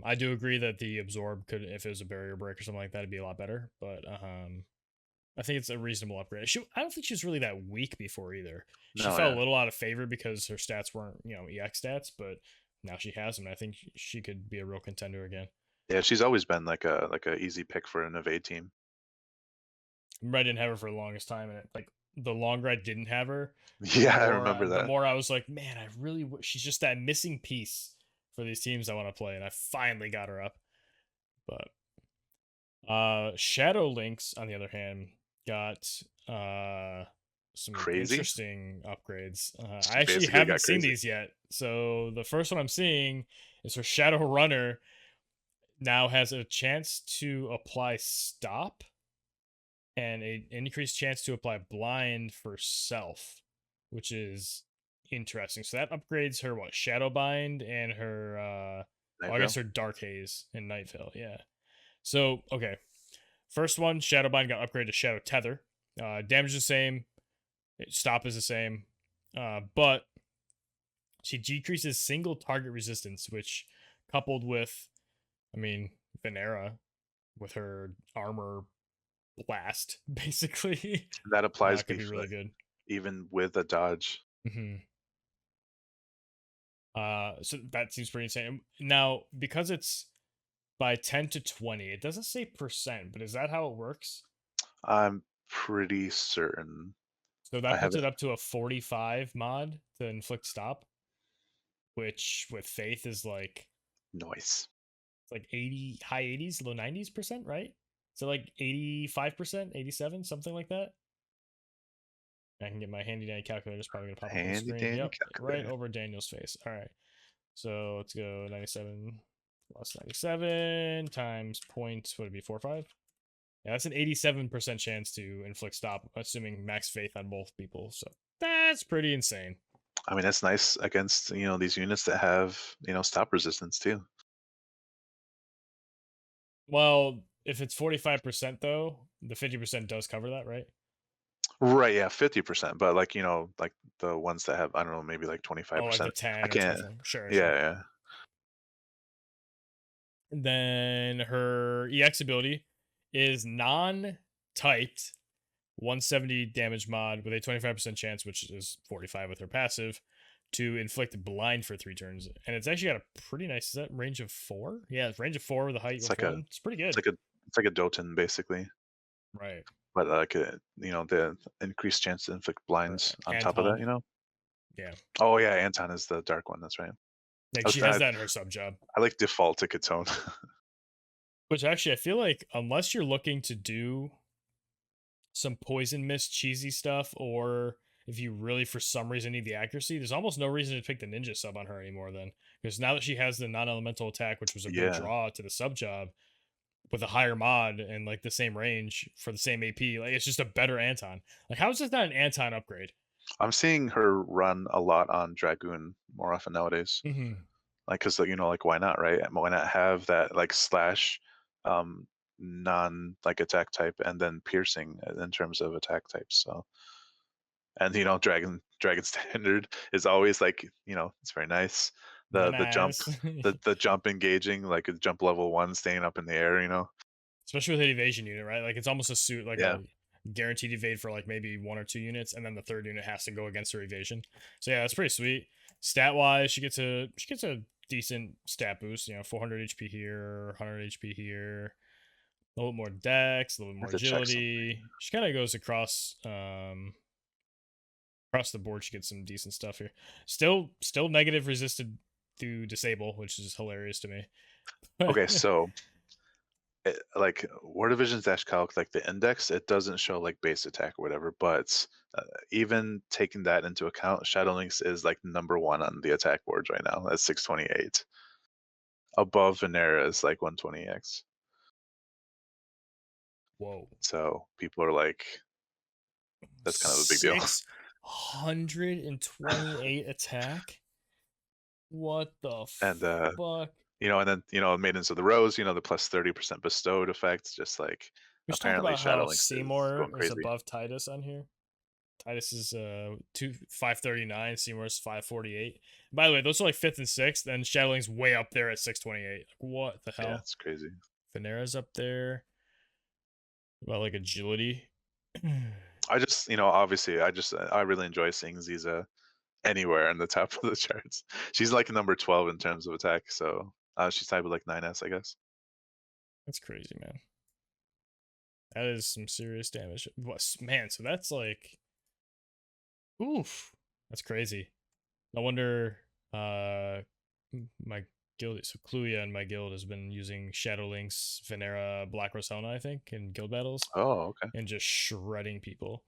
I do agree that the absorb could, if it was a barrier break or something like that, it'd be a lot better. But I think it's a reasonable upgrade. I don't think she was really that weak before either. She No, fell a yeah, little out of favor because her stats weren't, EX stats, but now she has them. And I think she could be a real contender again. yeah. She's always been like a easy pick for an evade team. I didn't have her for the longest time, and like the longer I didn't have her, Yeah, I remember the that. more I was like, man, I really she's just that missing piece for these teams I want to play, and I finally got her up. But Shadow Lynx, on the other hand, got some Crazy. interesting upgrades. She I actually basically haven't got seen crazy. these yet. So the first one I'm seeing is her Shadow Runner now has a chance to apply stop and an increased chance to apply blind for self, which is interesting. So that upgrades her what, Shadow Bind and her Night I guess Veil. her Dark Haze and Night Veil, yeah. So okay. First one, Shadowbind got upgraded to Shadow Tether. Damage is the same. Stop is the same. But she decreases single target resistance, which coupled with, I mean, Venera with her armor blast, basically, That applies could be really good. even with a dodge. hmm so that seems pretty insane. Now, because it's by 10 to 20, it doesn't say percent, but is that how it works? I'm pretty certain. So I that puts haven't it up to a 45 mod to inflict stop, which with faith is noise. 80, high 80s, low 90s%, right? So like 85%, 87, something like that. I can get my handy dandy calculator. It's probably gonna pop up on the Handy screen. dandy Yep, right calculator. over Daniel's face. All right. So let's go 97 plus 97 times point. Would it be 4 or 5? Yeah, that's an 87% chance to inflict stop, assuming max faith on both people. So that's pretty insane. I mean, that's nice against these units that have stop resistance too. Well, if it's 45% though, the 50% does cover that, right? Right, yeah, 50%. But like, like the ones that have, I don't know, maybe like Oh, like the 25%. I 10 or can't. 25. Sure, Yeah, sure. yeah. Then her EX ability is non-typed 170 damage mod with a 25% chance, which is 45 with her passive, to inflict blind for 3 turns. And it's actually got a pretty nice, is that range of 4? Yeah, it's range of 4 with a height It's of like a 1. It's pretty it's good. like a it's like a Doten basically. Right. But like the increased chance to inflict Right. blinds on top of Anton. that. Yeah. Oh yeah, Anton is the dark one, that's right. Like I was she has I, that in her sub job. I like default to Katone. Which actually I feel like unless you're looking to do some poison mist cheesy stuff, or if you really for some reason need the accuracy, there's almost no reason to pick the ninja sub on her anymore then. Because now that she has the non-elemental attack, which was a big Yeah. draw to the sub job, with a higher mod and like the same range for the same AP, like it's just a better Anton. Like how is this not an Anton upgrade? I'm seeing her run a lot on Dragoon more often nowadays. Mm-hmm. Like, cause like why not, right? Why not have that like slash, um, non like attack type and then piercing in terms of attack types. So, and Dragon Standard is always like it's very nice. The jump, Nice. the jump engaging like a jump level 1 staying up in the air. Especially with an evasion unit, right? Like it's almost a suit, like Yeah. a guaranteed evade for like maybe 1 or 2 units, and then the third unit has to go against her evasion. So yeah, that's pretty sweet. Stat wise, she gets a decent stat boost. 400 HP here, 100 HP here, a little bit more dex, a little bit I have more to check something. agility. She kind of goes across the board. She gets some decent stuff here. Still negative resisted through disable, which is hilarious to me. Okay, so like War Division's Dash Calc, like the index, it doesn't show like base attack or whatever, but even taking that into account, Shadow Lynx is like number 1 on the attack boards right now at 628. above Venera is like 120 EX. Whoa. So people are like, that's kind of a big deal. 628 attack? What the And fuck? and then Maidens of the Rose, the plus 30% bestowed effect, just like We should talk apparently about how Shadow Lynx is Seymour going is crazy. above Titus on here. Titus is 539, Seymour's 548. By the way, those are like fifth and sixth, and Shadowling's way up there at 628. What the Yeah, hell? it's crazy. Venera's up there. About like agility. I just, obviously, I really enjoy seeing Ziza anywhere in the top of the charts. She's like number 12 in terms of attack, so she's tied with like 9S, I guess. That's crazy, man. That is some serious damage. Man, so that's like, oof, that's crazy. No wonder my guild, so Cluia in my guild has been using Shadow Lynx, Venera, Black Rose Helena, I think, in guild battles, Oh, and just shredding people.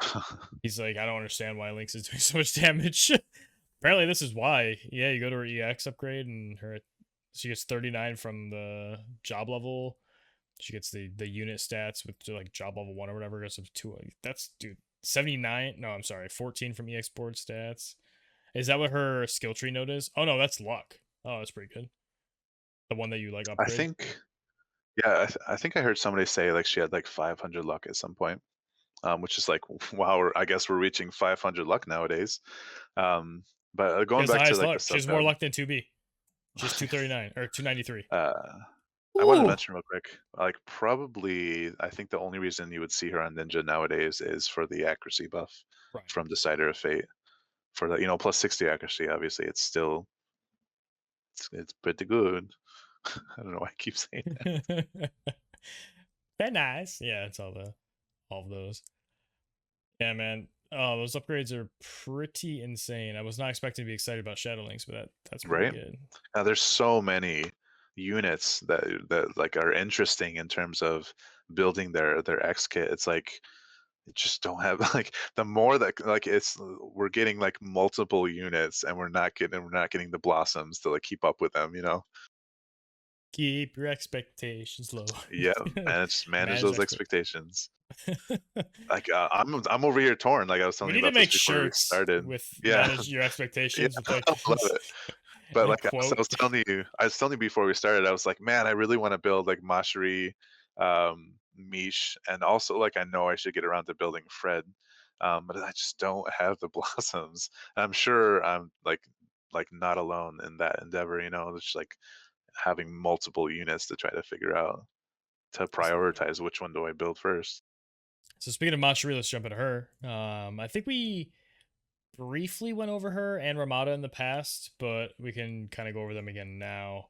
okay. He's like, I don't understand why Lynx is doing so much damage. Apparently, this is why. Yeah, you go to her EX upgrade, and she gets 39 from the job level. She gets the unit stats with like job level 1 or whatever. Goes up to 2. That's, dude, 79. No, I'm sorry, 14 from EX board stats. Is that what her skill tree note is? Oh no, that's Locke. Oh, that's pretty good. The one that you like I upgrade. think, yeah, I think I heard somebody say like she had like 500 luck at some point, which is like, wow, I guess we're reaching 500 luck nowadays. Um, but She going has the back to highest like the luck. She sub has more god, luck than 2B. She has 239 or 293. I wanted to Ooh. mention real quick, like probably, I think the only reason you would see her on Ninja nowadays is for the accuracy buff Right. from Decider of Fate. For the plus 60 accuracy, obviously, it's still it's pretty good. I don't know why I keep saying that. Very nice. Yeah, it's all of those. Yeah, man. Oh, those upgrades are pretty insane. I was not expecting to be excited about Shadow Links, but that's pretty Right? good. Now, there's so many units that like are interesting in terms of building their X kit. It's like it just don't have like the more that like it's we're getting like multiple units and we're not getting the blossoms to like keep up with them. Keep your expectations low. Yeah, manage Manage those expect. expectations. Like I'm over here torn. Like I was We telling you need to about this make before we shirts started. with Yeah, manage your yeah, expectations with like I love this it. But and like I was quote. telling you before we started, I was like, man, I really want to build like Mashery, Miche, and also like I know I should get around to building Fred, but I just don't have the blossoms. And I'm sure I'm like not alone in that endeavor. It's just like having multiple units to try to figure out to prioritize which one do I build first. So speaking of Mashery, let's jump into her. I think we briefly went over her and Ramada in the past, but we can kind of go over them again now.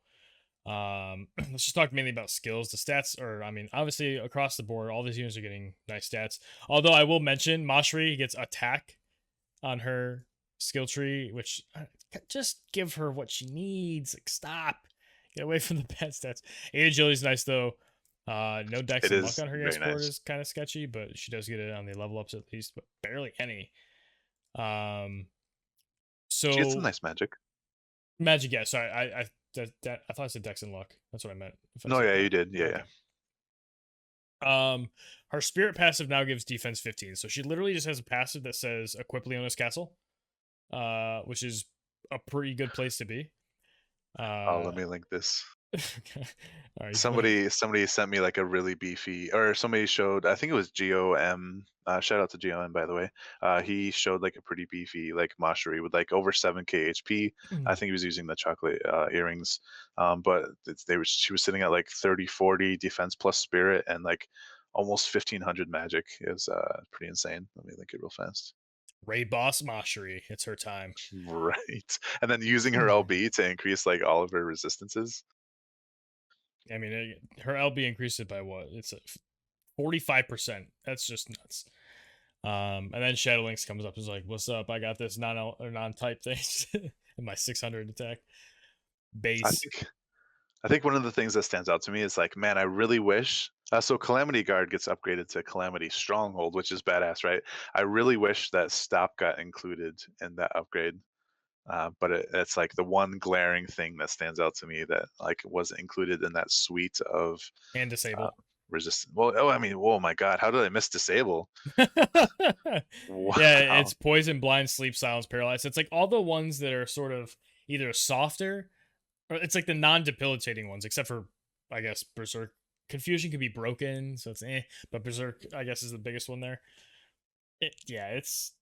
Let's just talk mainly about skills. The stats are, I mean, obviously across the board, all these units are getting nice stats. Although I will mention Mashery gets attack on her skill tree, which just give her what she needs. Like, stop, get away from the bad stats. Agility is nice though. No dex It and luck is on her very EX board nice. is kind of sketchy, but she does get it on the level ups at least, but barely any. Um, She gets some so nice magic. magic, yeah. Sorry, I thought I said dex and luck. That's what I meant. If I No, said yeah, you that, did. Yeah, yeah. okay. Her spirit passive now gives defense 15, so she literally just has a passive that says equip Leona's castle, which is a pretty good place to be. Oh, Uh, let me link this. all right, Somebody sent me like a really beefy, or somebody showed. I think it was GOM. Shout out to GOM, by the way. He showed like a pretty beefy like Mashery with like over 7k HP. I think he was using the chocolate earrings, but she was sitting at like 30, 40 defense plus spirit and like almost 1500 magic. It was pretty insane. Let me link it real fast. Ray Boss Mashery. It's her time. Right, and then using her LB to increase like all of her resistances. I mean, her LB increased it by what? It's a 45%. That's just nuts. And then Shadow Lynx comes up and is like, "What's up? I got this non-type things in my 600 attack I base." think I think one of the things that stands out to me is like, man, I really wish. So Calamity Guard gets upgraded to Calamity Stronghold, which is badass, right? I really wish that Stop got included in that upgrade. But it's like the one glaring thing that stands out to me that like wasn't included in that suite of And uh, disable. resist. Well, oh, I mean, oh my God, how did I miss disable? Yeah, Wow. it's poison, blind, sleep, silence, paralyzed. It's like all the ones that are sort of either softer or it's like the non-debilitating ones, except for I guess Berserk. Confusion can be broken, so it's but Berserk I guess is the biggest one there. Yeah, it's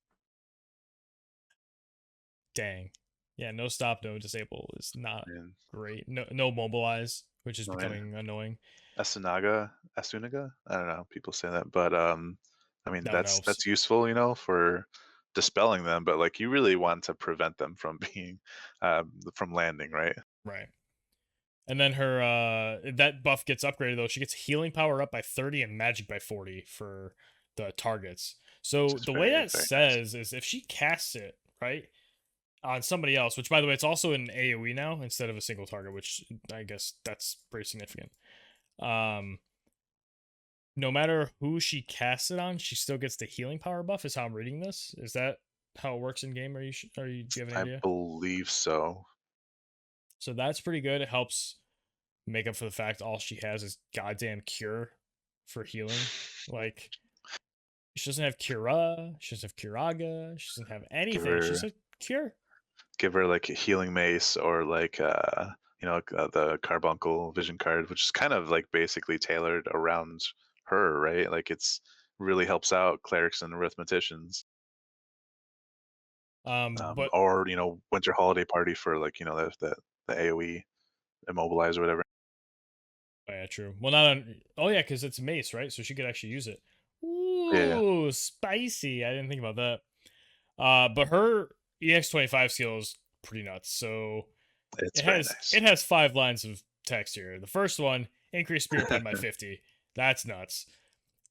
dang. Yeah, no stop, no disable is not And great. No mobilize, which is I mean, becoming annoying. Asunaga. I don't know. People say that, but I mean That helps. that's useful, you know, for dispelling them. But like, you really want to prevent them from being from landing, right? Right. And then her that buff gets upgraded though. She gets healing power up by 30 and magic by 40 for the targets. Which So is the way very that very nice. says is if she casts it, right, on somebody else, which by the way it's also an AoE now instead of a single target, which I guess that's pretty significant. Um no matter who she casts it on, she still gets the healing power buff is how I'm reading this. Is that how it works in game? Do you have an I idea? believe so. So that's pretty good. It helps make up for the fact all she has is goddamn cure for healing. Like she doesn't have cura, she doesn't have curaga, she doesn't have Give anything. She's her a cure. give her like a healing mace or like you know, the Carbuncle vision card, which is kind of like basically tailored around her, right? Like it's really helps out clerics and arithmeticians. But Or you know, winter holiday party for like, you know, the AOE immobilize or whatever. oh yeah, true. Well, not on. Oh yeah, because it's mace, right? So she could actually use it. Yeah, yeah, Ooh, spicy. I didn't think about that. But her EX25 skill is pretty nuts. So it's it very has nice. it has 5 lines of text here. The first one, increase spirit pen by 50. That's nuts.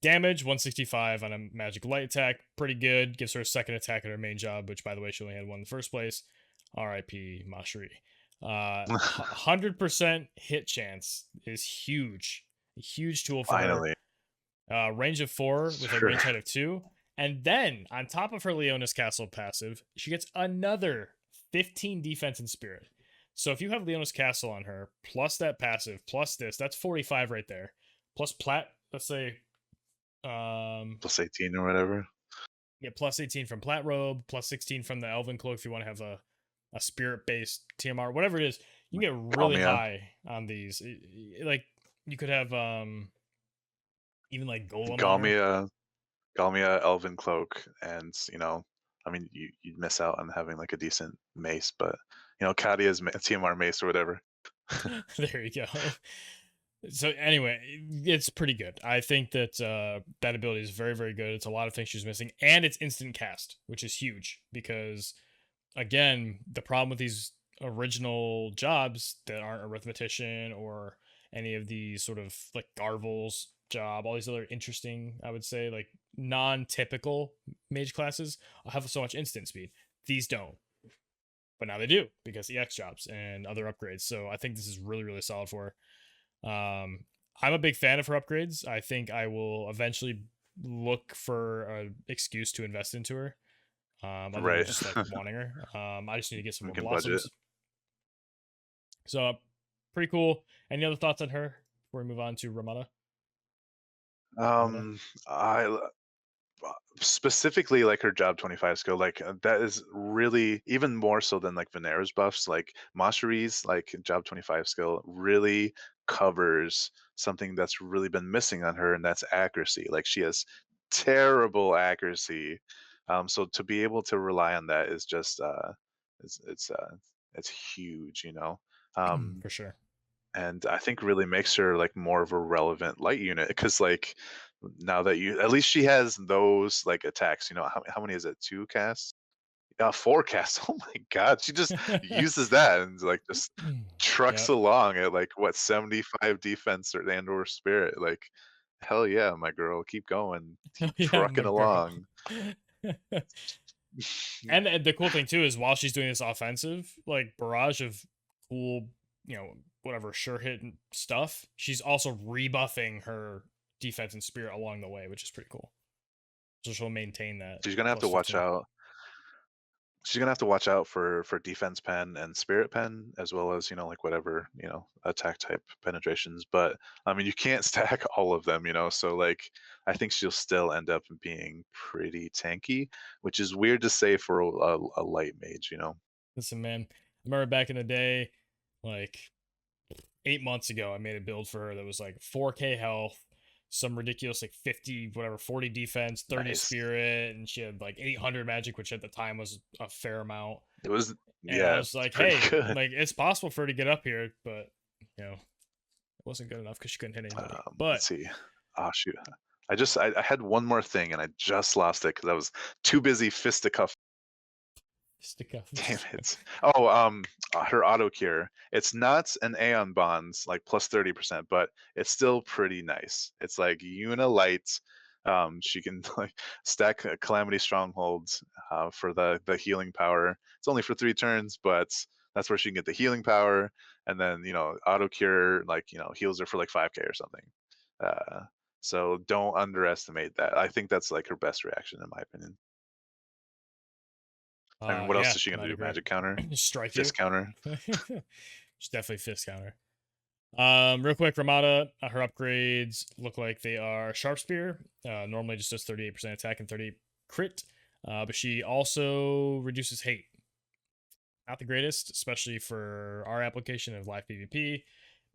Damage 165 on a magic light attack, pretty good. Gives her a second attack at her main job, which by the way she only had one in the first place. R.I.P. Mashery. 100% hit chance is huge, a huge tool for her. Finally, Range of 4 with a sure. range height of 2, and then on top of her Leona's Castle passive, she gets another 15 defense and spirit. So if you have Leona's Castle on her, plus that passive, plus this, that's 45 right there. Plus plat, let's say Plus 18 or whatever. yeah, plus 18 from Plat Robe, plus 16 from the Elven Cloak if you want to have a spirit based TMR, whatever it is. You can get really Calmia, high on these. Like you could have even like Golem on her. Galmia, Galmia, Elven Cloak, and you know, I mean, you'd miss out on having like a decent mace, but you know, Kadia's TMR mace or whatever. There you go. So anyway, it's pretty good. I think that that ability is very, very good. It's a lot of things she's missing, and it's instant cast, which is huge because again, the problem with these original jobs that aren't arithmetician or any of these sort of like Garvel's job, all these other interesting, I would say, like non-typical mage classes have so much instant speed. These don't, but now they do because EX jobs and other upgrades. So I think this is really, really solid for her. I'm a big fan of her upgrades. I think I will eventually look for an excuse to invest into her other than Right. just like wanting her. I just need to get some We more can budget. blossoms. So pretty cool. Any other thoughts on her before we move on to Ramada? Ramada? Um, I specifically like her job 25 skill, like that is really even more so than like Venera's buffs. Like Mashery's like job 25 skill really covers something that's really been missing on her, and that's accuracy. Like she has terrible accuracy. So to be able to rely on that is just it's huge, you know. um For sure. and I think really makes her like more of a relevant light unit because like now that you, at least she has those like attacks. You know, how many is it? Two casts? 4 casts. Oh my god, she just uses that and like just trucks Yep. along at like what, 75 defense or spirit. Like hell yeah, my girl, keep going, Oh keep yeah, my trucking girl. along. And the cool thing too is while she's doing this offensive, like barrage of cool, whatever sure hit and stuff, she's also rebuffing her defense and spirit along the way, which is pretty cool. So she'll maintain that She's gonna have plus to watch 15. out. she's gonna have to watch out for defense pen and spirit pen, as well as like whatever attack type penetrations. But I mean, you can't stack all of them, so like I think she'll still end up being pretty tanky, which is weird to say for a light mage. Listen, man, I remember back in the day, like 8 months ago, I made a build for her that was like 4K health, some ridiculous like 50, whatever, 40 defense, 30 Nice. spirit, and she had like 800 magic, which at the time was a fair amount. It was, And I yeah, was like, pretty hey, good. like it's possible for her to get up here, but it wasn't good enough because she couldn't hit anybody. But Let's see. Oh shoot. I had one more thing and I just lost it because I was too busy fisticuff. stick up. Damn it. Oh, her auto cure. It's not an Aeon bonds like plus 30%, but it's still pretty nice. It's like Una light. She can like stack calamity strongholds for the healing power. It's only for 3 turns, but that's where she can get the healing power. And then auto cure like heals her for like 5k or something. Uh, so don't underestimate that. I think that's like her best reaction in my opinion. I mean, what else Yeah, is she gonna I'd do? agree. Magic counter, Strike you. fist counter. She's definitely fist counter. Real quick, Ramada, her upgrades look like they are Sharp Spear. Normally just does 38% attack and 30 crit. But she also reduces hate. Not the greatest, especially for our application of live PvP.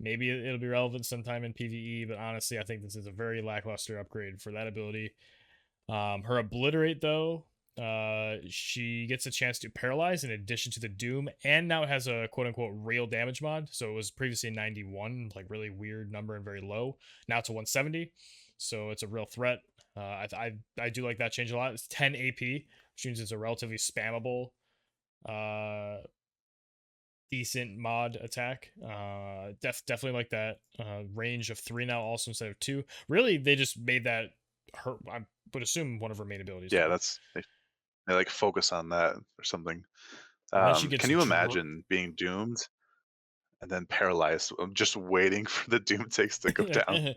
Maybe it'll be relevant sometime in PvE, but honestly, I think this is a very lackluster upgrade for that ability. Her Obliterate, though, she gets a chance to paralyze in addition to the Doom, and now it has a quote-unquote real damage mod. So it was previously 91, like really weird number and very low. Now it's a 170, so it's a real threat. I do like that change a lot. It's 10 AP, which means it's a relatively spammable uh decent mod attack. Definitely like that. Range of 3 now also instead of 2. Really, they just made that her, I would assume, one of her main abilities Yeah, too. that's they like focus on that or something. And then she gets Can you imagine being doomed and then paralyzed, just waiting for the doom takes to go down?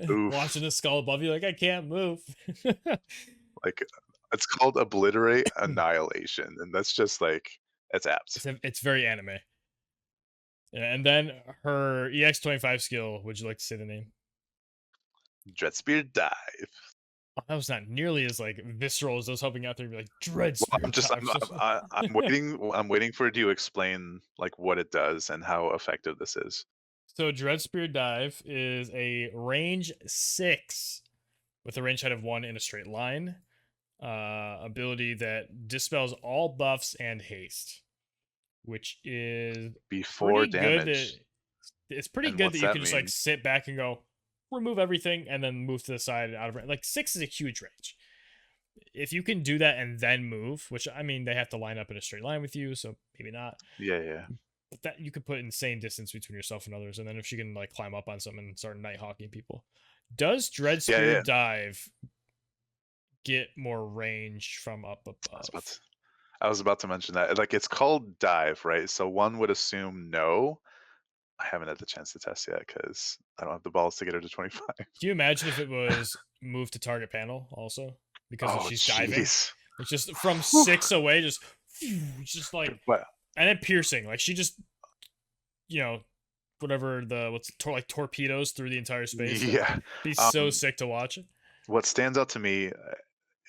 Oof. watching the skull above you like I can't move. Like it's called obliterate annihilation, and that's just like it's apt. It's very anime. Yeah, and then her EX25 skill, would you like to say the name? Dreadspear dive. Oh, that was not nearly as like visceral as those helping out there. Be like Well, Dread I'm Spirit just time. I'm waiting. I'm waiting for you to explain like what it does and how effective this is. So Dread Spear Dive is a range 6 with a range height of 1 in a straight line. Ability that dispels all buffs and haste, which is Before pretty good. damage. It's pretty And good what's that you that can just like mean? sit back and go remove everything and then move to the side out of range. Like 6 is a huge range. If you can do that and then move, which I mean they have to line up in a straight line with you, so maybe not. Yeah, yeah. But that you could put insane distance between yourself and others, and then if she can like climb up on something and start night hawking people. Does Dread Yeah, Spear yeah. Dive get more range from up I was about to, above? I was about to mention that. Like it's called dive, right? So one would assume no. I haven't had the chance to test yet because I don't have the balls to get her to 25. Can you imagine if it was move to target panel also? Because if Oh, she's diving, jeez. it's just from 6 away, just like, But and then piercing. Like she just, you know, whatever like torpedoes through the entire space. Like, yeah. be so Um, sick to watch. what stands out to me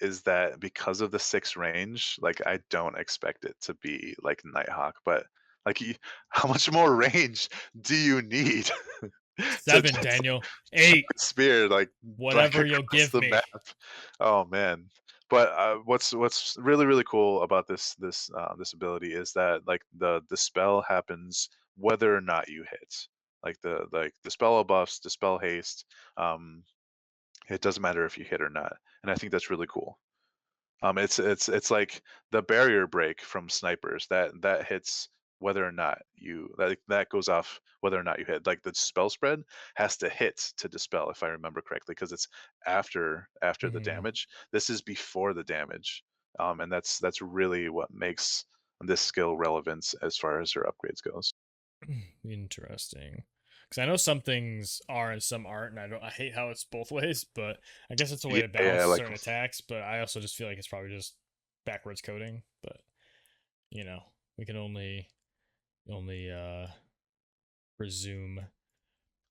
is that because of the 6 range, like I don't expect it to be like Nighthawk, but like how much more range do you need to 7, just Daniel. 8, spear like whatever you'll across give the me. map? Oh man. But what's really cool about this ability is that like the spell happens whether or not you hit. Like the spell buffs, the spell haste, um, it doesn't matter if you hit or not, and I think that's really cool. It's like the barrier break from snipers that hits whether or not that goes off whether or not you hit. Like the spell spread has to hit to dispel, if I remember correctly, because it's after the Mhm. damage. This is before the damage, and that's really what makes this skill relevant as far as her upgrades goes. Interesting. Because I know some things are and some aren't, and I hate how it's both ways. But I guess it's a way Yeah, to balance yeah, like certain attacks. But I also just feel like it's probably just backwards coding, but you know, we can only presume.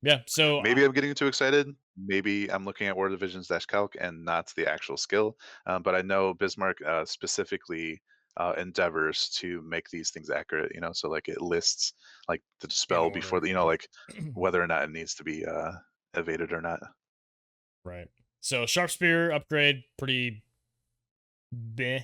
Yeah, so Maybe I'm getting too excited. Maybe I'm looking at War Divisions Calc and not the actual skill. But I know Bismarck specifically endeavors to make these things accurate. So like it lists like the in dispel before order, the, yeah. like whether or not it needs to be evaded or not. Right. So sharp spear upgrade, pretty meh.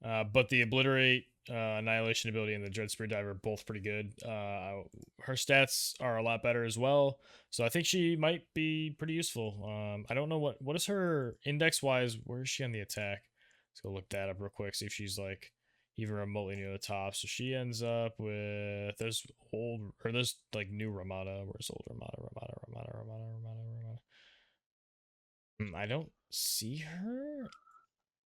But the obliterate, annihilation ability, and the dread spear diver both pretty good. Her stats are a lot better as well, so I think she might be pretty useful. I don't know what is her index wise. Where is she on the attack? Let's go look that up real quick. See if she's like even remotely near the top. So she ends up with there's like new Ramada. Where's old Ramada? I don't see her.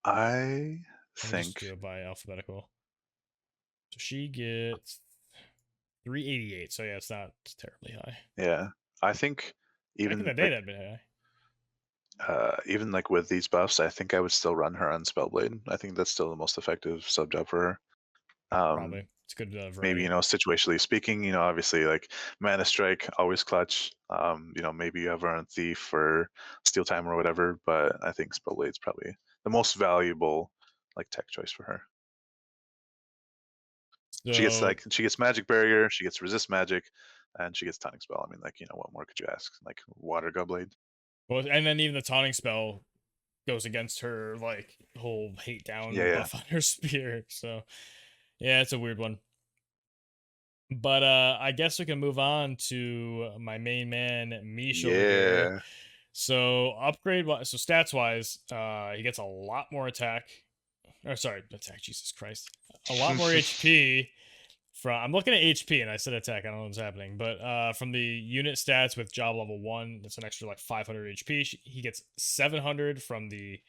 I Let me just think, do it by alphabetical. So she gets 388. So yeah, it's not terribly high. yeah, I think Back in even the day, that'd been high. even like with these buffs, I think I would still run her on Spellblade. I think that's still the most effective sub job for her. Probably it's good Maybe variety. situationally speaking, obviously like Mana Strike always clutch. Maybe you have her on Thief for Steel Time or whatever, but I think Spellblade's probably the most valuable like tech choice for her. So She gets Magic Barrier, she gets Resist Magic, and she gets Tonic Spell. I mean, like, what more could you ask? Like Water Godblade. well, and then even the taunting spell goes against her like whole hate Yeah, down yeah, buff on her spear. So yeah, it's a weird one. But I guess we can move on to my main man Miche over here. yeah. So upgrade so stats wise, he gets a lot more attack. Or sorry, attack, Jesus Christ. A lot more HP from I'm looking at HP and I said attack, I don't know what's happening. But from the unit stats with job level 1, that's an extra like 500 HP. He gets 700 from the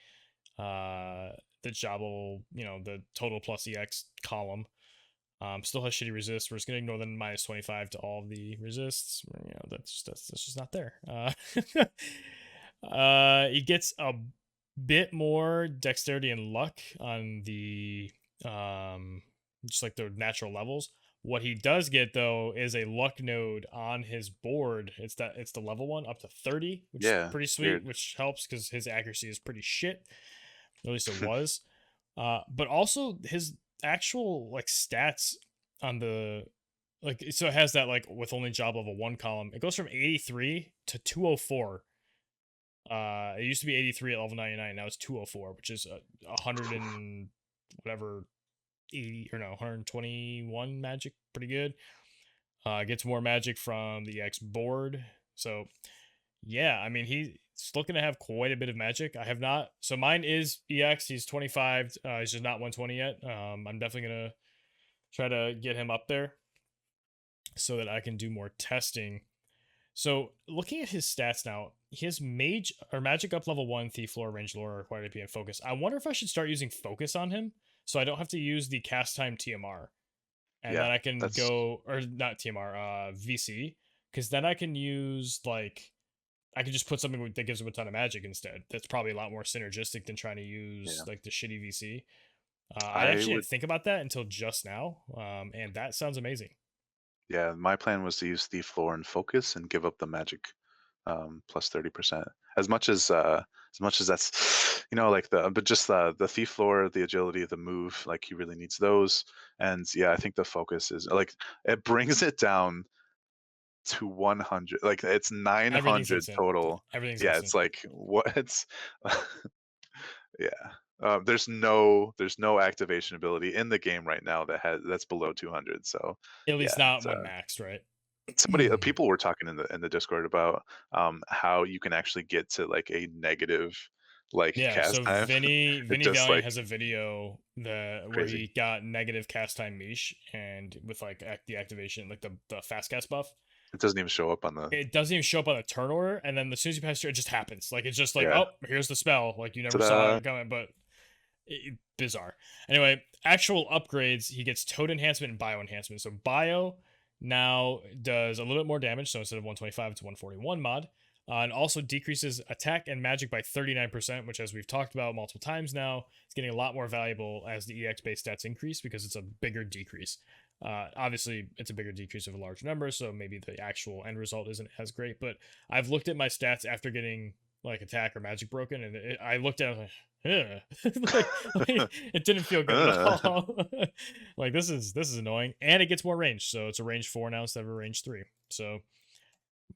job level, the total plus EX column. Still has shitty resist. We're just gonna ignore the minus 25 to all of the resists. That's just not there. He gets a bit more dexterity and luck on the just like the natural levels. What he does get though is a luck node on his board. It's the level 1 up to 30, which is Yeah, pretty sweet, weird. which helps because his accuracy is pretty shit. At least it was. But also his actual like stats on the so it has that like with only job level 1 column. It goes from 83 to 204. It used to be 83 at level 99. Now it's 204, which is 100 and whatever 80 or no 121 magic. Pretty good. Gets more magic from the EX board. So yeah, I mean he's looking to have quite a bit of magic. I have not. So mine is EX. He's 25. He's just not 120 yet. I'm definitely gonna try to get him up there so that I can do more testing. So looking at his stats now, his mage or magic up level 1, thief lore, range lore, required AP, and focus. I wonder if I should start using focus on him so I don't have to use the cast time TMR. And Yeah, then I can that's go, or not TMR, VC, because then I can use like I could just put something that gives him a ton of magic instead. That's probably a lot more synergistic than trying to use yeah. like the shitty VC. I I actually would didn't think about that until just now, and that sounds amazing. Yeah, my plan was to use Thief Lore and Focus and give up the magic plus 30%. As much as that's like but just the Thief Lore, the agility, the move, like he really needs those. And yeah, I think the focus is like it brings it down to 100. Like it's Everything's 900 instant. total. Everything's Yeah, instant. it's like what it's yeah. There's no activation ability in the game right now that's below 200. So At yeah, least not it's when maxed, right? people were talking in the Discord about how you can actually get to like a negative like Yeah, cast so time. It Vinny just Valiant like has a video where crazy. he got negative cast time Miche and with like the activation, like the fast cast buff. It doesn't even show up on the It doesn't even show up on the turn order, and then as soon as you pass through, it just happens. Like it's just like, yeah. oh, here's the spell. Like you never saw Ta-da. it coming, but bizarre. Anyway, actual upgrades, he gets toad enhancement and bio enhancement. So bio now does a little bit more damage. So instead of 125, it's 141 mod. And also decreases attack and magic by 39%, which, as we've talked about multiple times now, is getting a lot more valuable as the EX base stats increase because it's a bigger decrease. Obviously, it's a bigger decrease of a large number, so maybe the actual end result isn't as great. But I've looked at my stats after getting like attack or magic broken, and I looked at it, like, it didn't feel good at all. Like this is annoying, and it gets more range, so it's a range 4 now instead of a range 3. So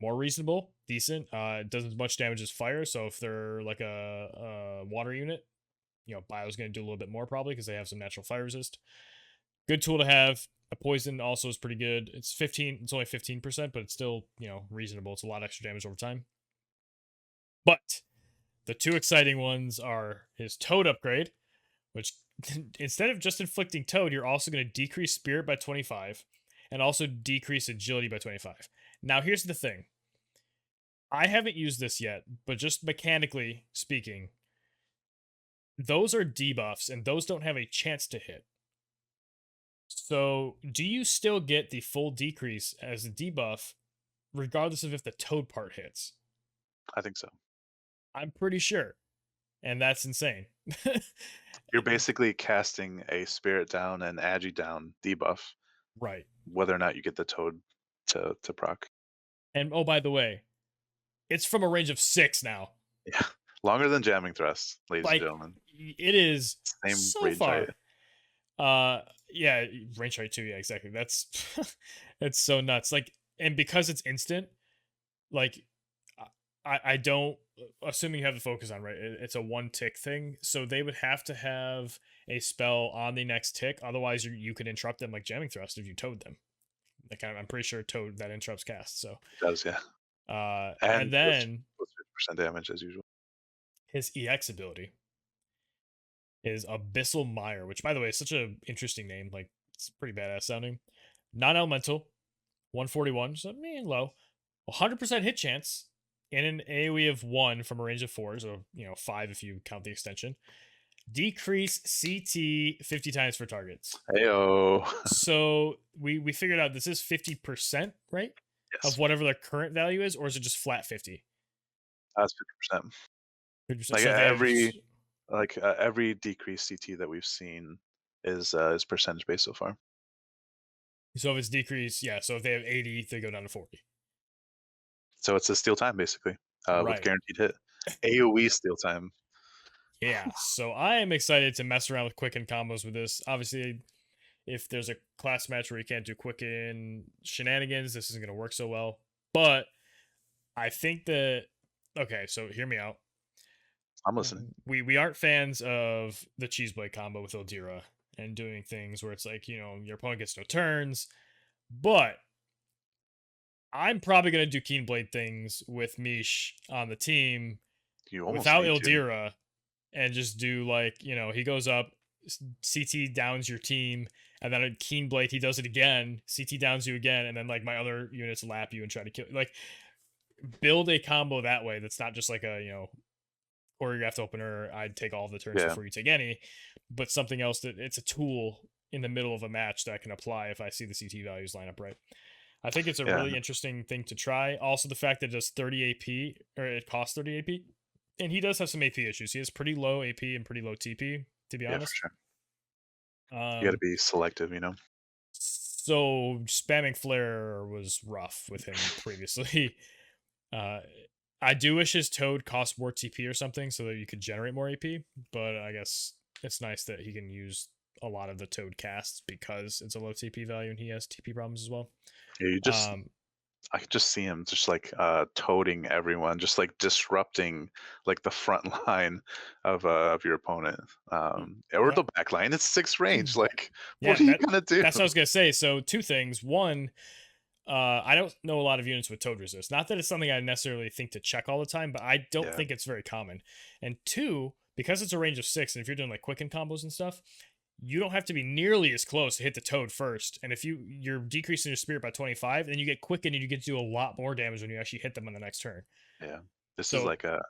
more reasonable, decent. It does as much damage as fire, so if they're like a water unit, Bio's going to do a little bit more probably because they have some natural fire resist. Good tool to have. A poison also is pretty good. It's 15. It's only 15%, but it's still reasonable. It's a lot of extra damage over time. But the two exciting ones are his Toad upgrade, which instead of just inflicting Toad, you're also going to decrease Spirit by 25 and also decrease Agility by 25. Now, here's the thing. I haven't used this yet, but just mechanically speaking, those are debuffs and those don't have a chance to hit. So, do you still get the full decrease as a debuff, regardless of if the Toad part hits? I think so. I'm pretty sure. And that's insane. You're basically casting a Spirit down and Agi down debuff, Right. whether or not you get the Toad to proc. And oh, by the way, it's from a range of 6 now. Yeah, longer than Jamming Thrust, ladies and gentlemen. It is Same so range far. height. Yeah, range height too. Yeah, exactly. That's it's so nuts. Like, and because it's instant, like, I don't, assuming you have the focus on, right? It's a 1 tick thing, so they would have to have a spell on the next tick. Otherwise, you could interrupt them like Jamming Thrust if you Toad them. Like, I'm pretty sure Toad that interrupts cast. So it does, yeah. And then plus 50% damage as usual. His EX ability is Abyssal Mire, which, by the way, is such an interesting name. Like, it's pretty badass sounding. Non-elemental, 141, so low. 100% hit chance in an AoE of 1 from a range of 4, so 5 if you count the extension. Decrease CT 50 times for targets. Heyo. So we figured out this is 50%, right? Yes. Of whatever their current value is, or is it just flat 50? That's 50%. 50%. Like so every decreased CT that we've seen is percentage based so far. So if it's decreased, yeah. So if they have 80, they go down to 40. So it's a steal time basically, Right. with guaranteed hit. AoE steal time. Yeah. So I am excited to mess around with quicken combos with this. Obviously, if there's a class match where you can't do quicken shenanigans, this isn't going to work so well. But I think that, okay, so hear me out. I'm listening. We aren't fans of the cheese blade combo with Ildira and doing things where it's like, your opponent gets no turns. But I'm probably going to do Keen Blade things with Miche on the team without Ildira and just do like, he goes up, CT downs your team, and then a Keen Blade, he does it again, CT downs you again, and then like my other units lap you and try to kill you. Like, build a combo that way that's not just like a, choreographed opener, I'd take all of the turns before you take any, but something else that it's a tool in the middle of a match that I can apply if I see the CT values line up right. I think it's a really interesting thing to try. Also, the fact that it does 30 AP, or it costs 30 AP, and he does have some AP issues. He has pretty low AP and pretty low TP, to be honest. For sure. You got to be selective, So spamming Flare was rough with him previously. I do wish his Toad cost more TP or something so that you could generate more AP, but I guess it's nice that he can use a lot of the Toad casts because it's a low TP value and he has TP problems as well. Yeah, I could just see him just like toading everyone, just like disrupting like the front line of your opponent, or the back line. It's 6 range. Like, what are you gonna do? That's what I was gonna say. So 2 things. One, I don't know a lot of units with Toad resist. Not that it's something I necessarily think to check all the time, but I don't think it's very common. And 2, because it's a range of 6, and if you're doing like quicken combos and stuff, you don't have to be nearly as close to hit the Toad first. And if you're decreasing your spirit by 25, then you get quicken and you get to do a lot more damage when you actually hit them on the next turn. Yeah, this is like a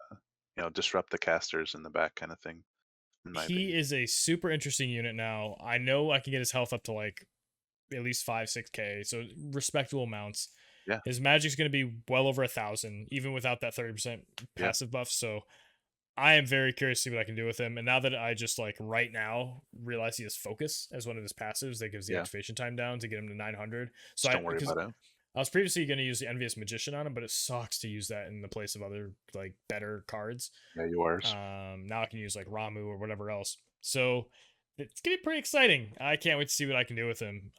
disrupt the casters in the back kind of thing. He is a super interesting unit now. I know I can get his health up to like at least 5-6k, so respectable amounts. Yeah. His magic's going to be well over 1,000, even without that 30% Yeah. passive buff. So I am very curious to see what I can do with him. And now that I just like right now realize he has focus as one of his passives that gives the Yeah. activation time down to get him to 900. So Just I, don't worry because about it. I was previously going to use the Envious Magician on him, but it sucks to use that in the place of other like better cards. Yeah, yours. Now I can use like Ramu or whatever else. So it's gonna be pretty exciting. I can't wait to see what I can do with him.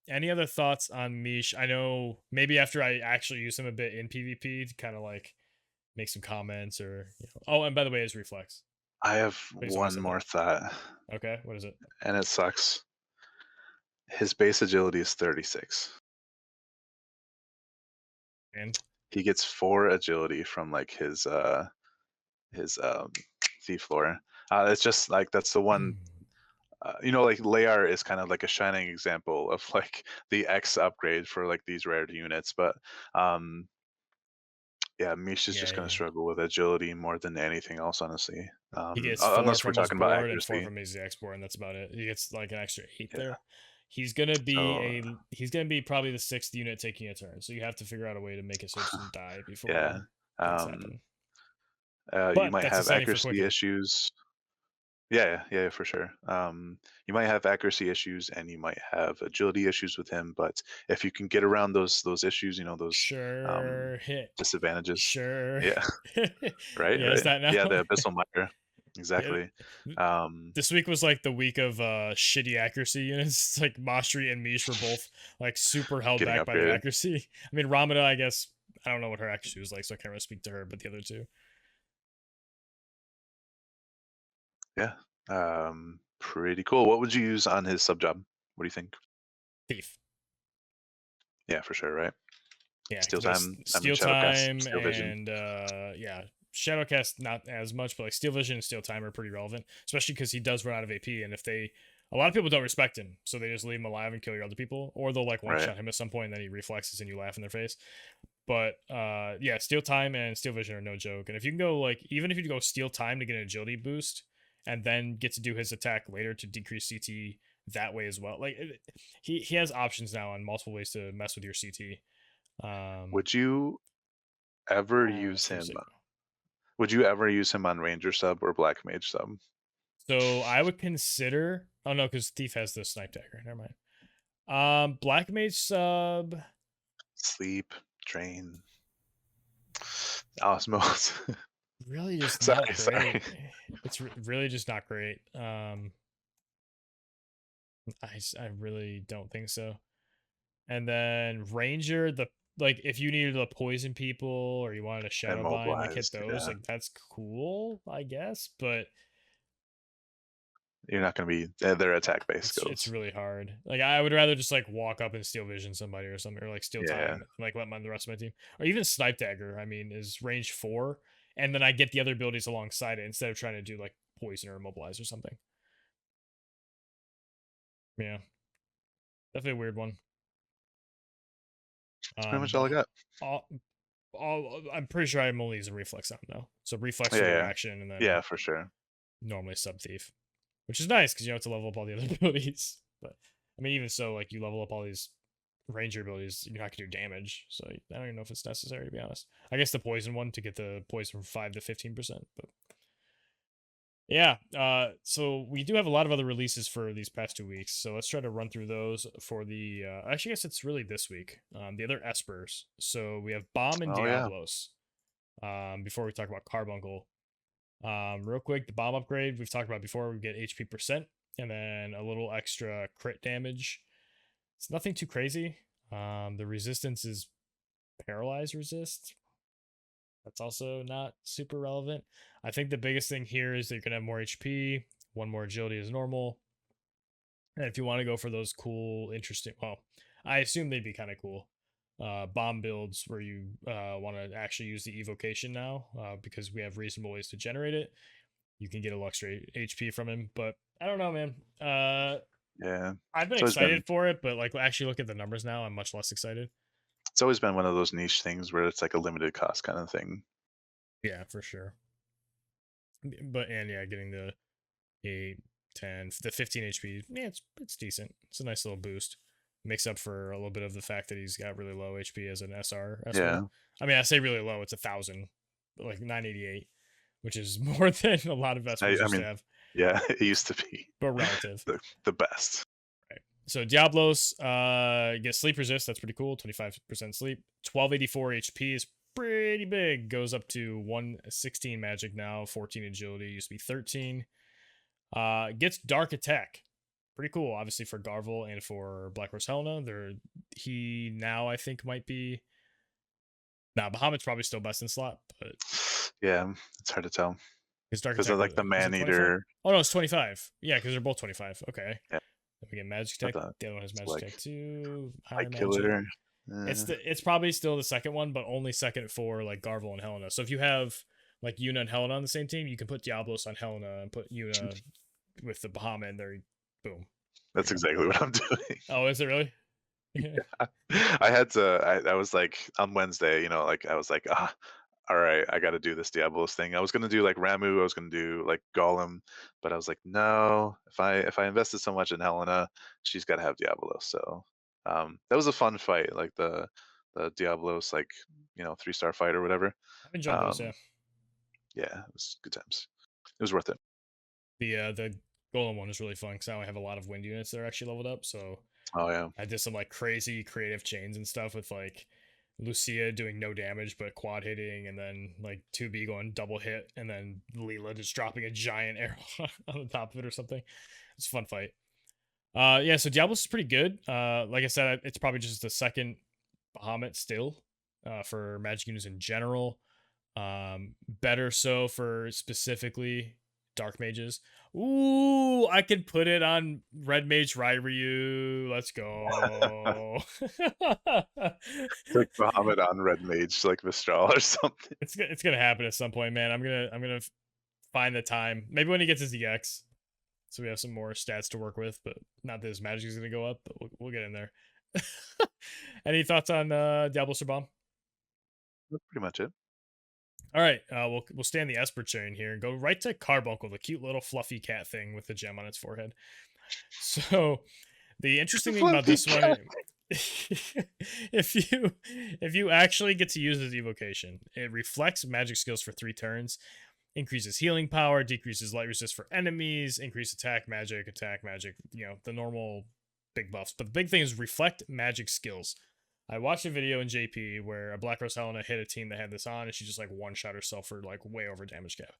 Any other thoughts on Miche? I know maybe after I actually use him a bit in PvP to kind of like make some comments or oh, and by the way, his reflex. I have Please tell me one something. more thought, Okay, what is it? and it sucks. His base agility is 36. And He gets 4 agility from like his thief lore. It's just like that's the one. Like Layar is kind of like a shining example of like the X upgrade for like these rare units, but um, yeah, Mish is just yeah, going to yeah. struggle with agility more than anything else, honestly. He gets 4 Unless we're from his talking about board and 4 accuracy. from his EX board, and that's about it. He gets like an extra 8 Yeah. there. He's gonna So be he's gonna be probably the 6th unit taking a turn. So you have to figure out a way to make it so it doesn't die yeah, before things um, happen. you But might that's have exciting for accuracy Quicken. issues. Yeah, for sure. You might have accuracy issues and you might have agility issues with him, but if you can get around those issues, those Sure hit. disadvantages. Sure. Yeah, right, He has right. that now. Yeah, the abyssal mire. Yeah. Exactly. Um, This week was like the week of shitty accuracy units. It's like Mashery and Miche were both like super held getting back by their upgraded. accuracy. I mean, Ramada, I guess I don't know what her accuracy was like, so I can't really speak to her. But the other two, Yeah. Pretty cool. What would you use on his sub job? What do you think? thief. Yeah, for sure, right? Yeah, Steel because like time, I mean Steel Shadowcast, Time Steel Vision. and yeah, Shadowcast not as much, but like Steel Vision and Steel Time are pretty relevant, especially because he does run out of AP, and if they a lot of people don't respect him, so they just leave him alive and kill your other people, or they'll like one Right. shot him at some point, and then he reflexes and you laugh in their face. But yeah, Steel Time and Steel Vision are no joke, and if you can go like even if you go Steel Time to get an agility boost, and then get to do his attack later to decrease CT that way as well, like he has options now on multiple ways to mess with your CT. Would you ever All use for the him? sake of Would you ever use him on Ranger sub or Black Mage sub? So I would consider. Oh no, because Thief has the snipe dagger. Never mind. Black Mage sub. Sleep, Drain, Osmos. Really, just sorry, not sorry. great. It's really just not great. I really don't think so. And then Ranger, the like if you needed to poison people or you wanted a shadow bind, like hit Immobilized. those, Yeah, like that's cool, I guess. But you're not going to be. Their attack base it's skills. really hard. Like I would rather just like walk up and steal vision somebody or something, or like steal Yeah, time, and, like let the rest of my team, or even snipe dagger. I mean, is range 4, and then I get the other abilities alongside it instead of trying to do like poison or immobilize or something. Yeah, definitely a weird one. that's pretty much But all I got. I'm pretty sure I'm only using reflex on now. So reflex Yeah, for the yeah, reaction, and then yeah, for sure. normally sub thief, which is nice because you don't have to level up all the other abilities. But I mean, even so, like you level up all these ranger abilities, you're not gonna do damage. So I don't even know if it's necessary to be honest. I guess the poison one to get the poison from 5 to 15%. But yeah, so we do have a lot of other releases for these past 2 weeks. So let's try to run through those for the. Actually, I guess it's really this week. The other Espers. So we have Bomb and Oh yeah, Diablos. Before we talk about Carbuncle, real quick, the bomb upgrade we've talked about before. We get HP percent and then a little extra crit damage. It's nothing too crazy. The resistance is paralyze resist. That's also not super relevant. I think the biggest thing here is that you're gonna have more HP, one more agility as normal. And if you want to go for those cool, interesting, well, I assume they'd be kind of cool. Bomb builds where you want to actually use the evocation now because we have reasonable ways to generate it. You can get a luxury HP from him, but I don't know, man. yeah. I've been It's always been. excited for it, but like actually look at the numbers now, I'm much less excited. It's always been one of those niche things where it's like a limited cost kind of thing. Yeah, for sure. But and yeah, getting the 8, 10, the 15 HP, yeah, it's decent. It's a nice little boost. makes up for a little bit of the fact that he's got really low HP as an SR Esper. Yeah. I mean, I say really low; it's 1,000, like 988, which is more than a lot of Espers I used to mean, have, yeah, it used to be but relative. the best. Right. So Diablos gets sleep resist. That's pretty cool. 25% sleep. 1284 HP is pretty big. Goes up to 116 magic now. 14 agility. Used to be 13. Gets dark attack. Pretty cool, obviously, for Garvel and for Black Rose Helena. He now I think might be. Now Bahamut's probably still best in slot, but Yeah, it's hard to tell his dark because attack of like the is man it 25? eater. Oh no, it's 25. Yeah, because they're both 25. Okay. Yeah, Then we get magic I tech. thought The other one has it's magic like tech too. High like magic. killer. It's probably still the second one, but only second for like Garvel and Helena. So if you have like Yuna and Helena on the same team, you can put Diablos on Helena and put Yuna with the Bahamut, and there, boom. That's exactly what I'm doing. Oh, is it really? I had to. I was like on Wednesday, like I was like, all right, I got to do this Diablos thing. I was gonna do like Ramu, I was gonna do like Golem, but I was like, no. If I invested so much in Helena, she's got to have Diablos. So that was a fun fight, like the Diablos, like 3-star fight or whatever. I've enjoyed those. Um, Yeah, yeah, it was good times. It was worth it. the Golem one is really fun because now I have a lot of wind units that are actually leveled up. So Oh yeah. I did some like crazy creative chains and stuff with like Lucia doing no damage but quad hitting, and then like 2B going double hit, and then Leela just dropping a giant arrow on the top of it or something. It's a fun fight. Yeah, so Diablos is pretty good. Like I said, it's probably just the second Bahamut still for magic units in general. Better so for specifically dark mages. Ooh, I can put it on red mage Ryu. Let's go. It's like Muhammad on Red Mage, like Mistral or something. It's gonna happen at some point, man. I'm gonna find the time. Maybe when he gets his EX, so we have some more stats to work with. But not that his magic is gonna go up, but we'll get in there. Any thoughts on Diablos or Bomb? That's pretty much it. All right, we'll stay on the Esper chain here and go right to Carbuncle, the cute little fluffy cat thing with the gem on its forehead. So the interesting thing about this one, if you actually get to use this evocation, it reflects magic skills for 3 turns, increases healing power, decreases light resist for enemies, increase attack magic, the normal big buffs. But the big thing is reflect magic skills. I watched a video in JP where a Black Rose Helena hit a team that had this on, and she just like one shot herself for like way over damage cap.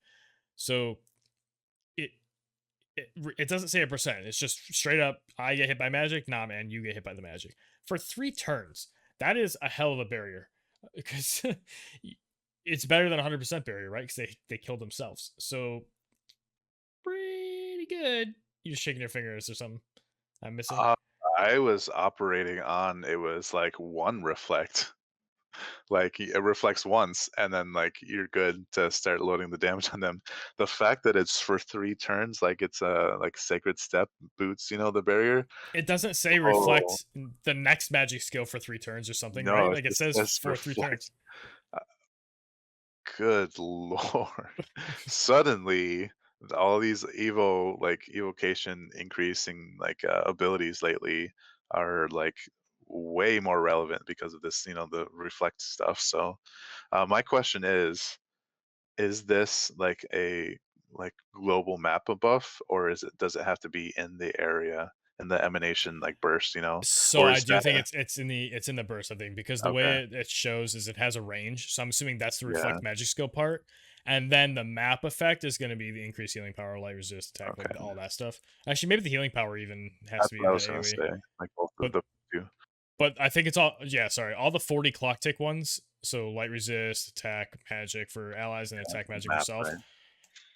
So it it doesn't say a percent. It's just straight up, I get hit by magic. Nah, man, you get hit by the magic for 3 turns. That is a hell of a barrier because it's better than 100% barrier, right? Because they killed themselves. So pretty good. You just shaking your fingers or something. I'm missing. I was operating on, it was like 1 reflect. Like it reflects once and then like you're good to start loading the damage on them. The fact that it's for 3 turns, like it's a like sacred step boots, the barrier. It doesn't say Oh reflect the next magic skill for 3 turns or something, right? no, Like it it says says for 3 turns. reflect. Good lord. Suddenly all these evocation increasing like abilities lately are like way more relevant because of this, the reflect stuff. So my question is this like a like global map buff, or does it have to be in the area, in the emanation like burst, So or I is do that think it's in the burst, I think, because the okay? way it shows is it has a range. So I'm assuming that's the Yeah, reflect magic skill part. And then the map effect is going to be the increased healing power, light resist, attack, like okay. all that stuff. Actually, maybe the healing power even has That's to be what in I the was gonna AoE. say. Like both of But the two. I think it's all all the 40 clock tick ones. So light resist, attack magic for allies, and attack magic Map, yourself, right?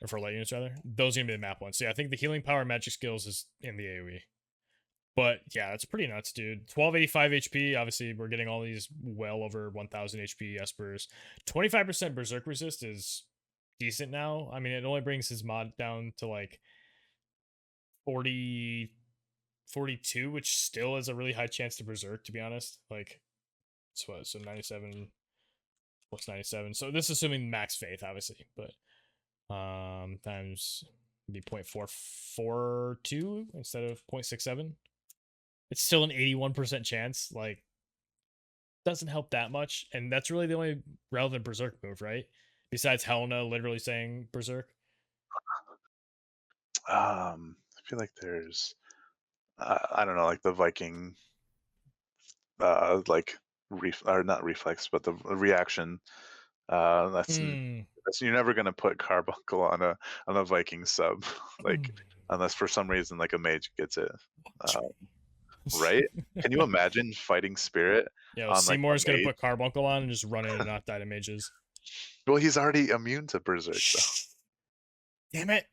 or for light units rather. Those are gonna be the map ones. So yeah, I think the healing power magic skills is in the AoE. But yeah, it's pretty nuts, dude. 1285 HP. Obviously, we're getting all these well over 1000 HP Espers. 25% Berserk resist is decent now. I mean, it only brings his mod down to like 40, 42, which still is a really high chance to Berserk, to be honest. Like, it's what? So 97 plus 97. So this is assuming max faith, obviously. But times be 0.442 instead of 0.67. it's still an 81% chance. Like, doesn't help that much, and that's really the only relevant Berserk move, right? Besides Helena literally saying Berserk. I feel like there's I don't know, like the Viking like or not reflex, but the reaction. Hmm. That's you're never gonna put Carbuncle on a Viking sub, like unless for some reason like a mage gets it, uh, right? Can you imagine fighting Spirit Yo, on like a Seymour's gonna mage? put Carbuncle on and just run in and not die to mages. Well, he's already immune to Berserk though. Shh. Damn it!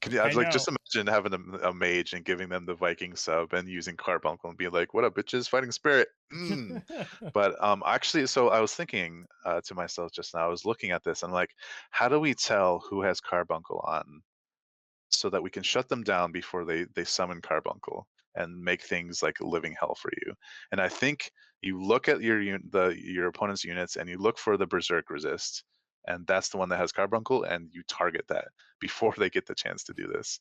Can you I like just know. imagine having a mage and giving them the Viking sub and using Carbuncle and being like, "What up, bitches? Fighting Spirit." Mm. But actually, so I was thinking to myself just now. I was looking at this. I'm like, how do we tell who has Carbuncle on so that we can shut them down before they summon Carbuncle and make things like living hell for you? And I think you look at your opponent's units and you look for the Berserk resist, and that's the one that has Carbuncle, and you target that before they get the chance to do this.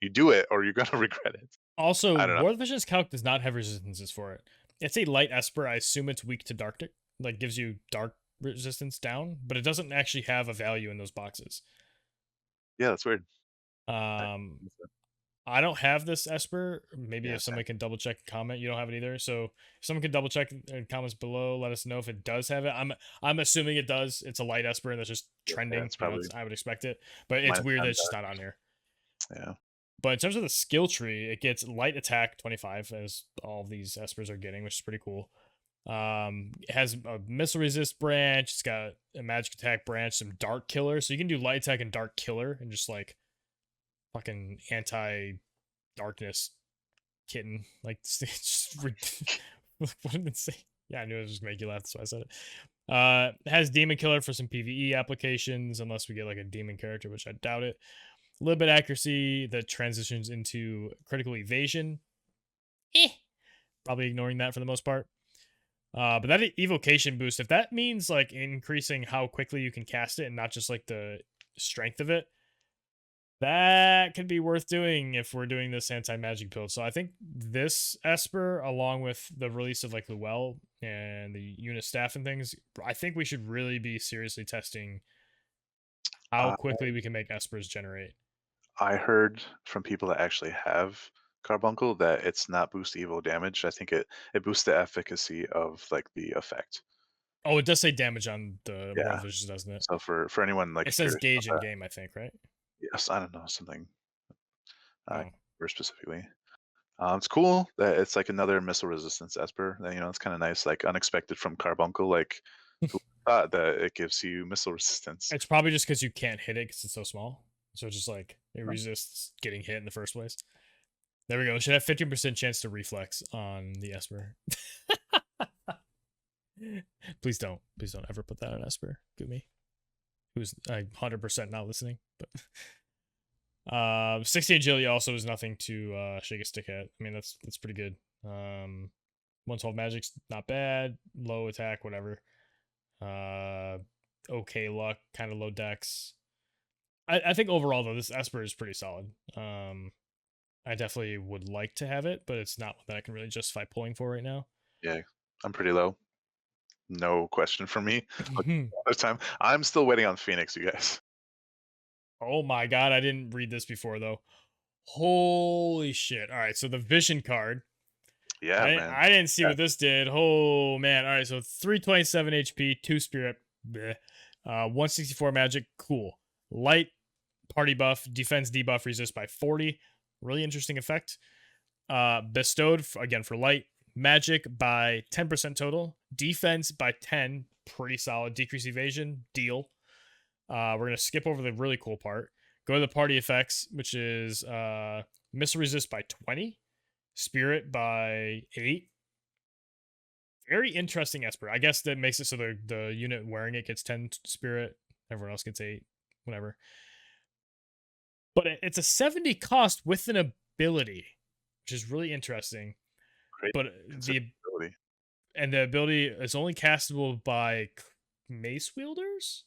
You do it, or you're gonna regret it. Also, I don't know. War of the Visions calc does not have resistances for it. It's a light Esper. I assume it's weak to dark, like gives you dark resistance down, but it doesn't actually have a value in those boxes. Yeah, that's weird. I, Um, I don't have this Esper. Maybe yeah, if same. somebody can double check and comment, you don't have it either. So if someone can double check in comments below, let us know if it does have it. I'm assuming it does. It's a light Esper and that's just Yeah, trending. it's You know, probably I would expect it, but it's minus weird that 10 it's just not dark. on here. Yeah. But in terms of the skill tree, it gets light attack 25, as all of these Espers are getting, which is pretty cool. It has a missile resist branch. It's got a magic attack branch, some dark killer, so you can do light attack and dark killer, and just like fucking anti darkness kitten. Like, it's just what did it say? Yeah, I knew it was just make you laugh. That's why I said it. It has demon killer for some PvE applications, unless we get like a demon character, which I doubt it. A little bit of accuracy that transitions into critical evasion. Probably ignoring that for the most part. But that evocation boost, if that means like increasing how quickly you can cast it and not just like the strength of it, that could be worth doing if we're doing this anti-magic build. So I think this Esper, along with the release of like Luell and the unit staff and things, I think we should really be seriously testing how Uh, quickly we can make Espers generate. I heard from people that actually have Carbuncle that it's not boost evo damage. I think it boosts the efficacy of like the effect. Oh, it does say damage on the War of Yeah. the Visions, doesn't it? So for anyone like It says curious gauge about in that, game, I think, right? yes, I don't know something uh, Oh. very specifically. It's cool that it's like another missile resistance Esper. It's kind of nice, like unexpected from Carbuncle. Like who thought that it gives you missile resistance? It's probably just because you can't hit it because it's so small. So it's just like it resists getting hit in the first place. There we go. It should have 15% chance to reflex on the Esper. Please don't. Please don't ever put that on Esper. Good me. Who's 100% not listening. But 60 agility also is nothing to shake a stick at. I mean, that's pretty good. 112 magic's not bad. Low attack, whatever. Okay luck, kind of low dex. I think overall though, this Esper is pretty solid. I definitely would like to have it, but it's not one that I can really justify pulling for right now. Yeah, I'm pretty low. No question for me. This time, I'm still waiting on Phoenix, you guys. Oh my god, I didn't read this before though. Holy shit. All right, so the vision card. Yeah, man. I didn't see Yeah. what this did. Oh man. All right, so 327 HP, 2 spirit, bleh. 164 magic, cool. Light party buff, defense debuff, resist by 40. Really interesting effect. Bestowed again for light, magic by 10% total, defense by 10, pretty solid. Decrease evasion, deal. We're gonna skip over the really cool part. Go to the party effects, which is missile resist by 20, spirit by 8. Very interesting Esper. I guess that makes it so the unit wearing it gets 10 spirit, everyone else gets 8, whatever. But it's a 70 cost with an ability, which is really interesting. Great But considerability. the ability is only castable by mace wielders,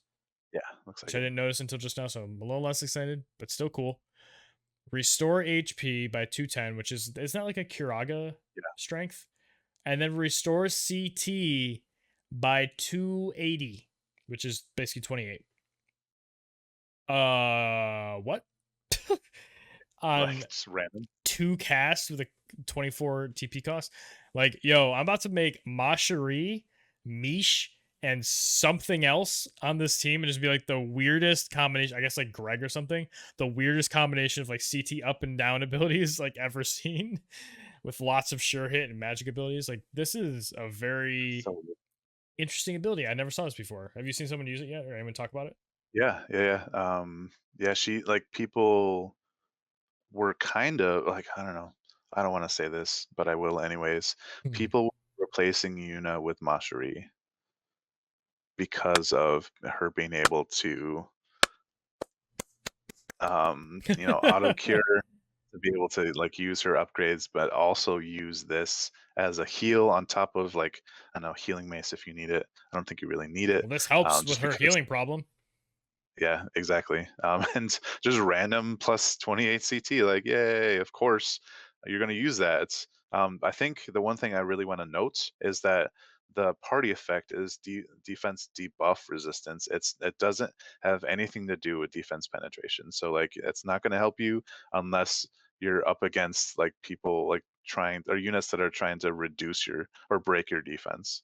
Yeah, looks which like I it. didn't notice until just now, so I'm a little less excited, but still cool. Restore HP by 210, which is, it's not like a Curaga strength, and then restores CT by 280, which is basically 28. What? On Like just random. 2 casts with a 24 TP cost? Like, yo, I'm about to make Mashery, Miche, and something else on this team and just be like the weirdest combination. I guess like Greg or something. The weirdest combination of like CT up and down abilities like ever seen, with lots of sure hit and magic abilities. Like, this is a very So interesting ability. I never saw this before. Have you seen someone use it yet, or anyone talk about it? yeah. She like people were kind of like I don't know. I don't want to say this, but I will anyways. Hmm. People were replacing Yuna with Mashery because of her being able to auto cure to be able to like use her upgrades, but also use this as a heal on top of like I don't know healing mace if you need it. I don't think you really need it, Well, this helps with just her because. healing problem. Yeah, exactly. And just random plus 28 CT, like yay! Of course, you're going to use that. I think the one thing I really want to note is that the party effect is defense debuff resistance. It doesn't have anything to do with defense penetration. So like it's not going to help you unless you're up against like people like trying or units that are trying to reduce your or break your defense.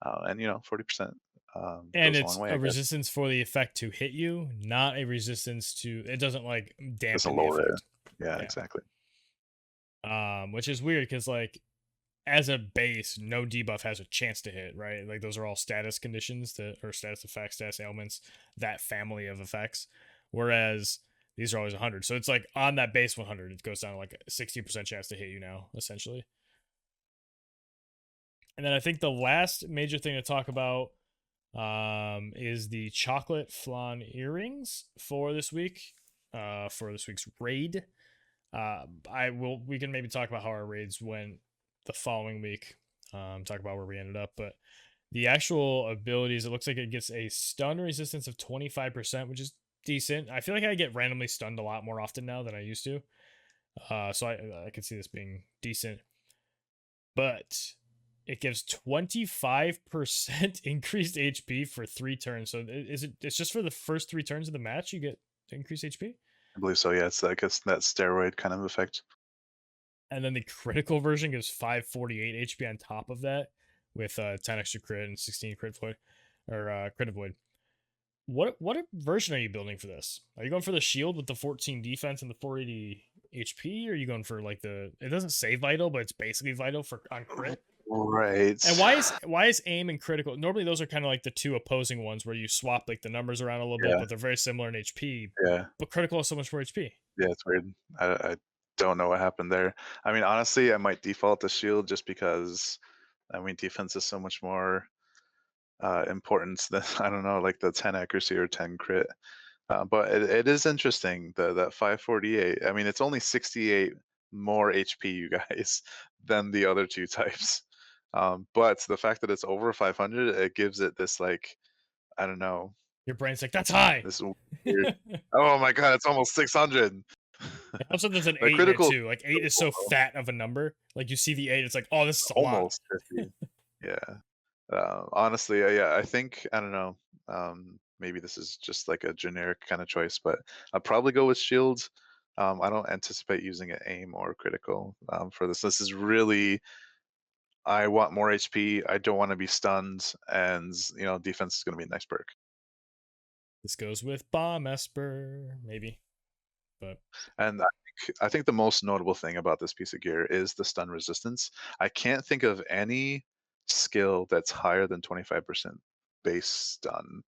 And 40% And goes a long it's way, I a guess. resistance for the effect to hit you, not a resistance to, it doesn't like Doesn't dampen the lower it. effect. Yeah, Yeah. exactly. Which is weird because like as a base, no debuff has a chance to hit, right? Like those are all status conditions that or status effects, status ailments, that family of effects. Whereas these are always 100. So it's like on that base 100, it goes down to like a 60% chance to hit you now, essentially. And then I think the last major thing to talk about is the chocolate flan earrings for this week, for this week's raid. We can maybe talk about how our raids went the following week, talk about where we ended up, but the actual abilities, it looks like it gets a stun resistance of 25%, which is decent. I feel like I get randomly stunned a lot more often now than I used to. So I could see this being decent, but it gives 25% increased HP for 3 turns. So it's just for the first 3 turns of the match you get increased HP? I believe so. Yeah, it's like it's that steroid kind of effect. And then the critical version gives 548 HP on top of that, with 10 extra crit and 16 crit void or crit avoid. What version are you building for this? Are you going for the shield with the 14 defense and the 480 HP, or are you going for like the, it doesn't say vital, but it's basically vital for on crit? Right. And why is aim and critical? Normally those are kind of like the two opposing ones where you swap like the numbers around a little bit, Yeah, but they're very similar in HP. yeah, But critical is so much more HP. yeah. It's weird. I don't know what happened there. I mean, honestly, I might default to shield just because I mean defense is so much more important than I don't know, like the 10 accuracy or 10 crit. But it is interesting that 548. I mean, it's only 68 more HP, you guys, than the other two types. But the fact that it's over 500, it gives it this like I don't know, Your brain's like, that's high. this weird. Oh my god, it's almost 600. It helps that there's an The 8 in it critical too. Like 8 is so though, fat of a number. Like you see the 8, it's like, oh, this is a lot. almost 50. Yeah. Honestly, yeah, I think I don't know. Maybe this is just like a generic kind of choice, but I'll probably go with shield. I don't anticipate using it aim or critical for this. This is really I want more HP. I don't want to be stunned, and defense is going to be a nice perk. This goes with bomb Esper, maybe. But And I think the most notable thing about this piece of gear is the stun resistance. I can't think of any skill that's higher than 25% base stun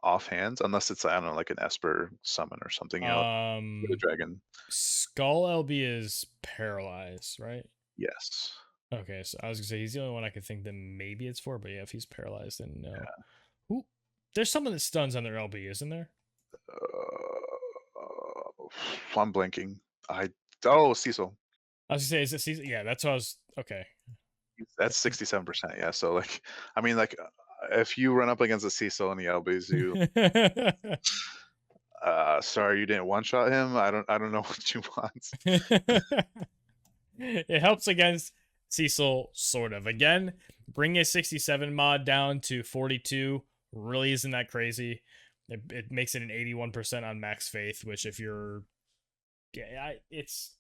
offhand, unless it's I don't know, like an Esper summon or something. With a dragon. Skull LB is paralyzed, right? Yes. Okay, so I was gonna say he's the only one I could think that maybe it's for, but yeah, if he's paralyzed, then no. Who? There's someone that stuns on their LB, isn't there? I'm blinking. Oh, Cecil. I was gonna say, is it season? Yeah, that's what I was. Okay. That's 67%. Yeah. So like, I mean, like, if you run up against a Cecil and he LBs you, sorry, you didn't one shot him. I don't know what you want. It helps against Cecil, sort of. Again, bringing a 67 mod down to 42 really isn't that crazy. It makes it an 81% on max faith, which if you're, yeah, it's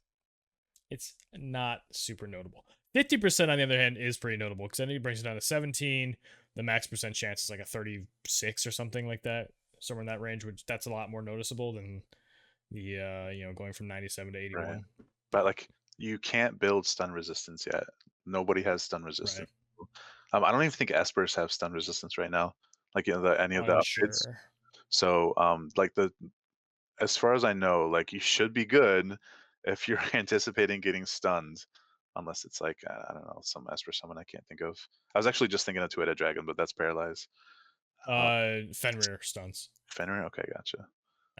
not super notable. 50% on the other hand is pretty notable because then he brings it down to 17. The max percent chance is like a 36 or something like that, somewhere in that range, which that's a lot more noticeable than the going from 97 to Right. 81. But like you can't build stun resistance yet. Nobody has stun resistance. Right. I don't even think Espers have stun resistance right now. Like any of the upgrades. Unsure. So like as far as I know, like you should be good if you're anticipating getting stunned, unless it's like I don't know, some Esper summon I can't think of. I was actually just thinking of two-headed dragon, but that's paralyzed. Fenrir stuns. Fenrir, okay, gotcha.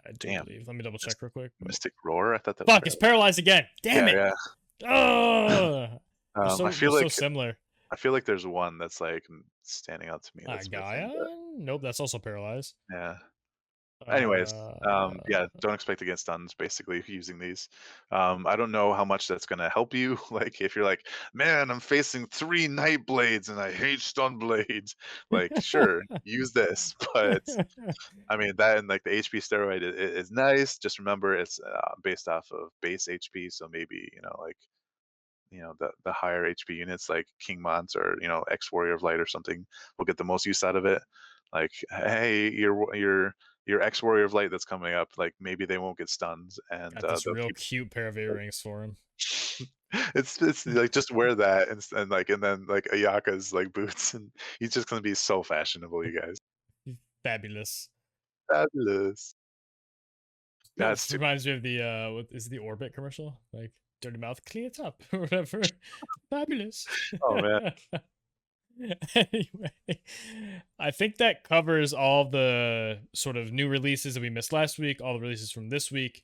I do Damn, believe. Let me double check real quick. But... Mystic Roar. I thought that was Fuck, it's paralyzed. paralyzed again. Damn Yeah, it. yeah. Oh, I they're feel so like similar. there's one that's like standing out to me that's missing. Gaia? But Nope, that's also paralyzed. yeah. Anyways, Uh, yeah, don't expect to get stuns basically using these. I don't know how much that's gonna help you. Like if you're like, man, I'm facing 3 night blades and I hate stun blades. Like, sure, use this, but I mean that and like the HP steroid is nice. Just remember it's based off of base HP, so maybe like the higher HP units like King Mons or X Warrior of Light or something will get the most use out of it. Like, hey, your X Warrior of Light that's coming up, like maybe they won't get stunned and got this they'll real keep. cute pair of earrings for him. It's like just wear that and then like Ayaka's like boots and he's just gonna be so fashionable, you guys. Fabulous. Fabulous. That's This too. reminds me of the what is it, the Orbit commercial? Like dirty mouth, clean it up or whatever. Fabulous. Oh man. Anyway, I think that covers all the sort of new releases that we missed last week, all the releases from this week.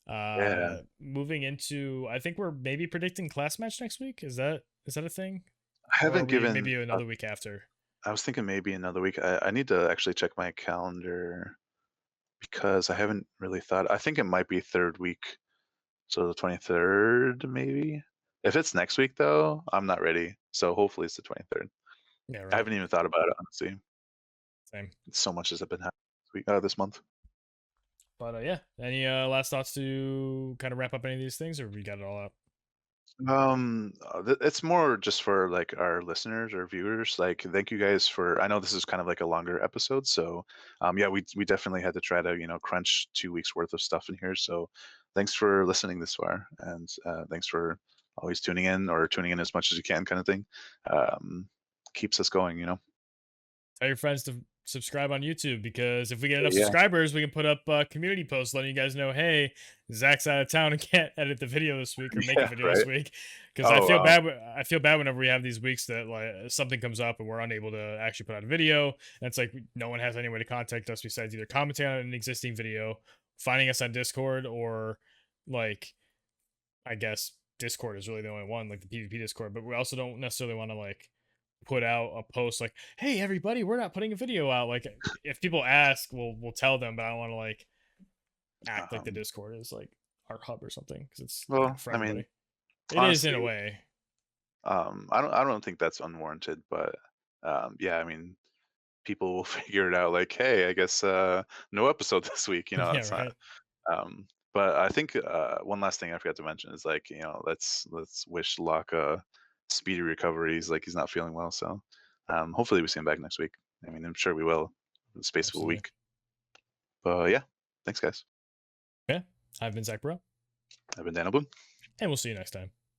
Yeah. Moving into, I think we're maybe predicting class match next week. Is that a thing? I Or are haven't we given. maybe another week after? I was thinking maybe another week. I need to actually check my calendar because I haven't really thought. I think it might be third week, so the 23rd maybe. If it's next week though, I'm not ready. So hopefully it's the 23rd. Yeah, I right. haven't even thought about it honestly. Same. So much has been happening this month. But yeah, any last thoughts to kind of wrap up any of these things, or we got it all out? It's more just for like our listeners or viewers. Like, thank you guys for. I know this is kind of like a longer episode, so yeah, we definitely had to try to crunch 2 weeks worth of stuff in here. So, thanks for listening this far, and thanks for always tuning in or tuning in as much as you can, kind of thing. Keeps us going. Tell your friends to subscribe on YouTube because if we get enough Yeah, subscribers, we can put up community posts letting you guys know, hey, Zach's out of town and can't edit the video this week or make a yeah, video this right. week. Because I Oh, feel bad. I feel bad whenever we have these weeks that like something comes up and we're unable to actually put out a video, and it's like no one has any way to contact us besides either commenting on an existing video, finding us on Discord, or like I guess Discord is really the only one, like the PvP Discord. But we also don't necessarily want to like put out a post like, "Hey, everybody, we're not putting a video out." Like, if people ask, we'll tell them, but I don't want to like act like the um, Discord is like our hub or something because it's well, not for I mean, everybody. It is in honestly, a way. I don't think that's unwarranted, but yeah, I mean, people will figure it out like, hey, I guess no episode this week. Yeah, It's not. right. But I think one last thing I forgot to mention is like, let's wish Locke a speedy recovery. He's not feeling well, so hopefully we see him back next week. I mean, I'm sure we will in the space of a Absolutely. week. But yeah, thanks guys. Yeah. I've been Zach Bro, I've been Danyl. and we'll see you next time.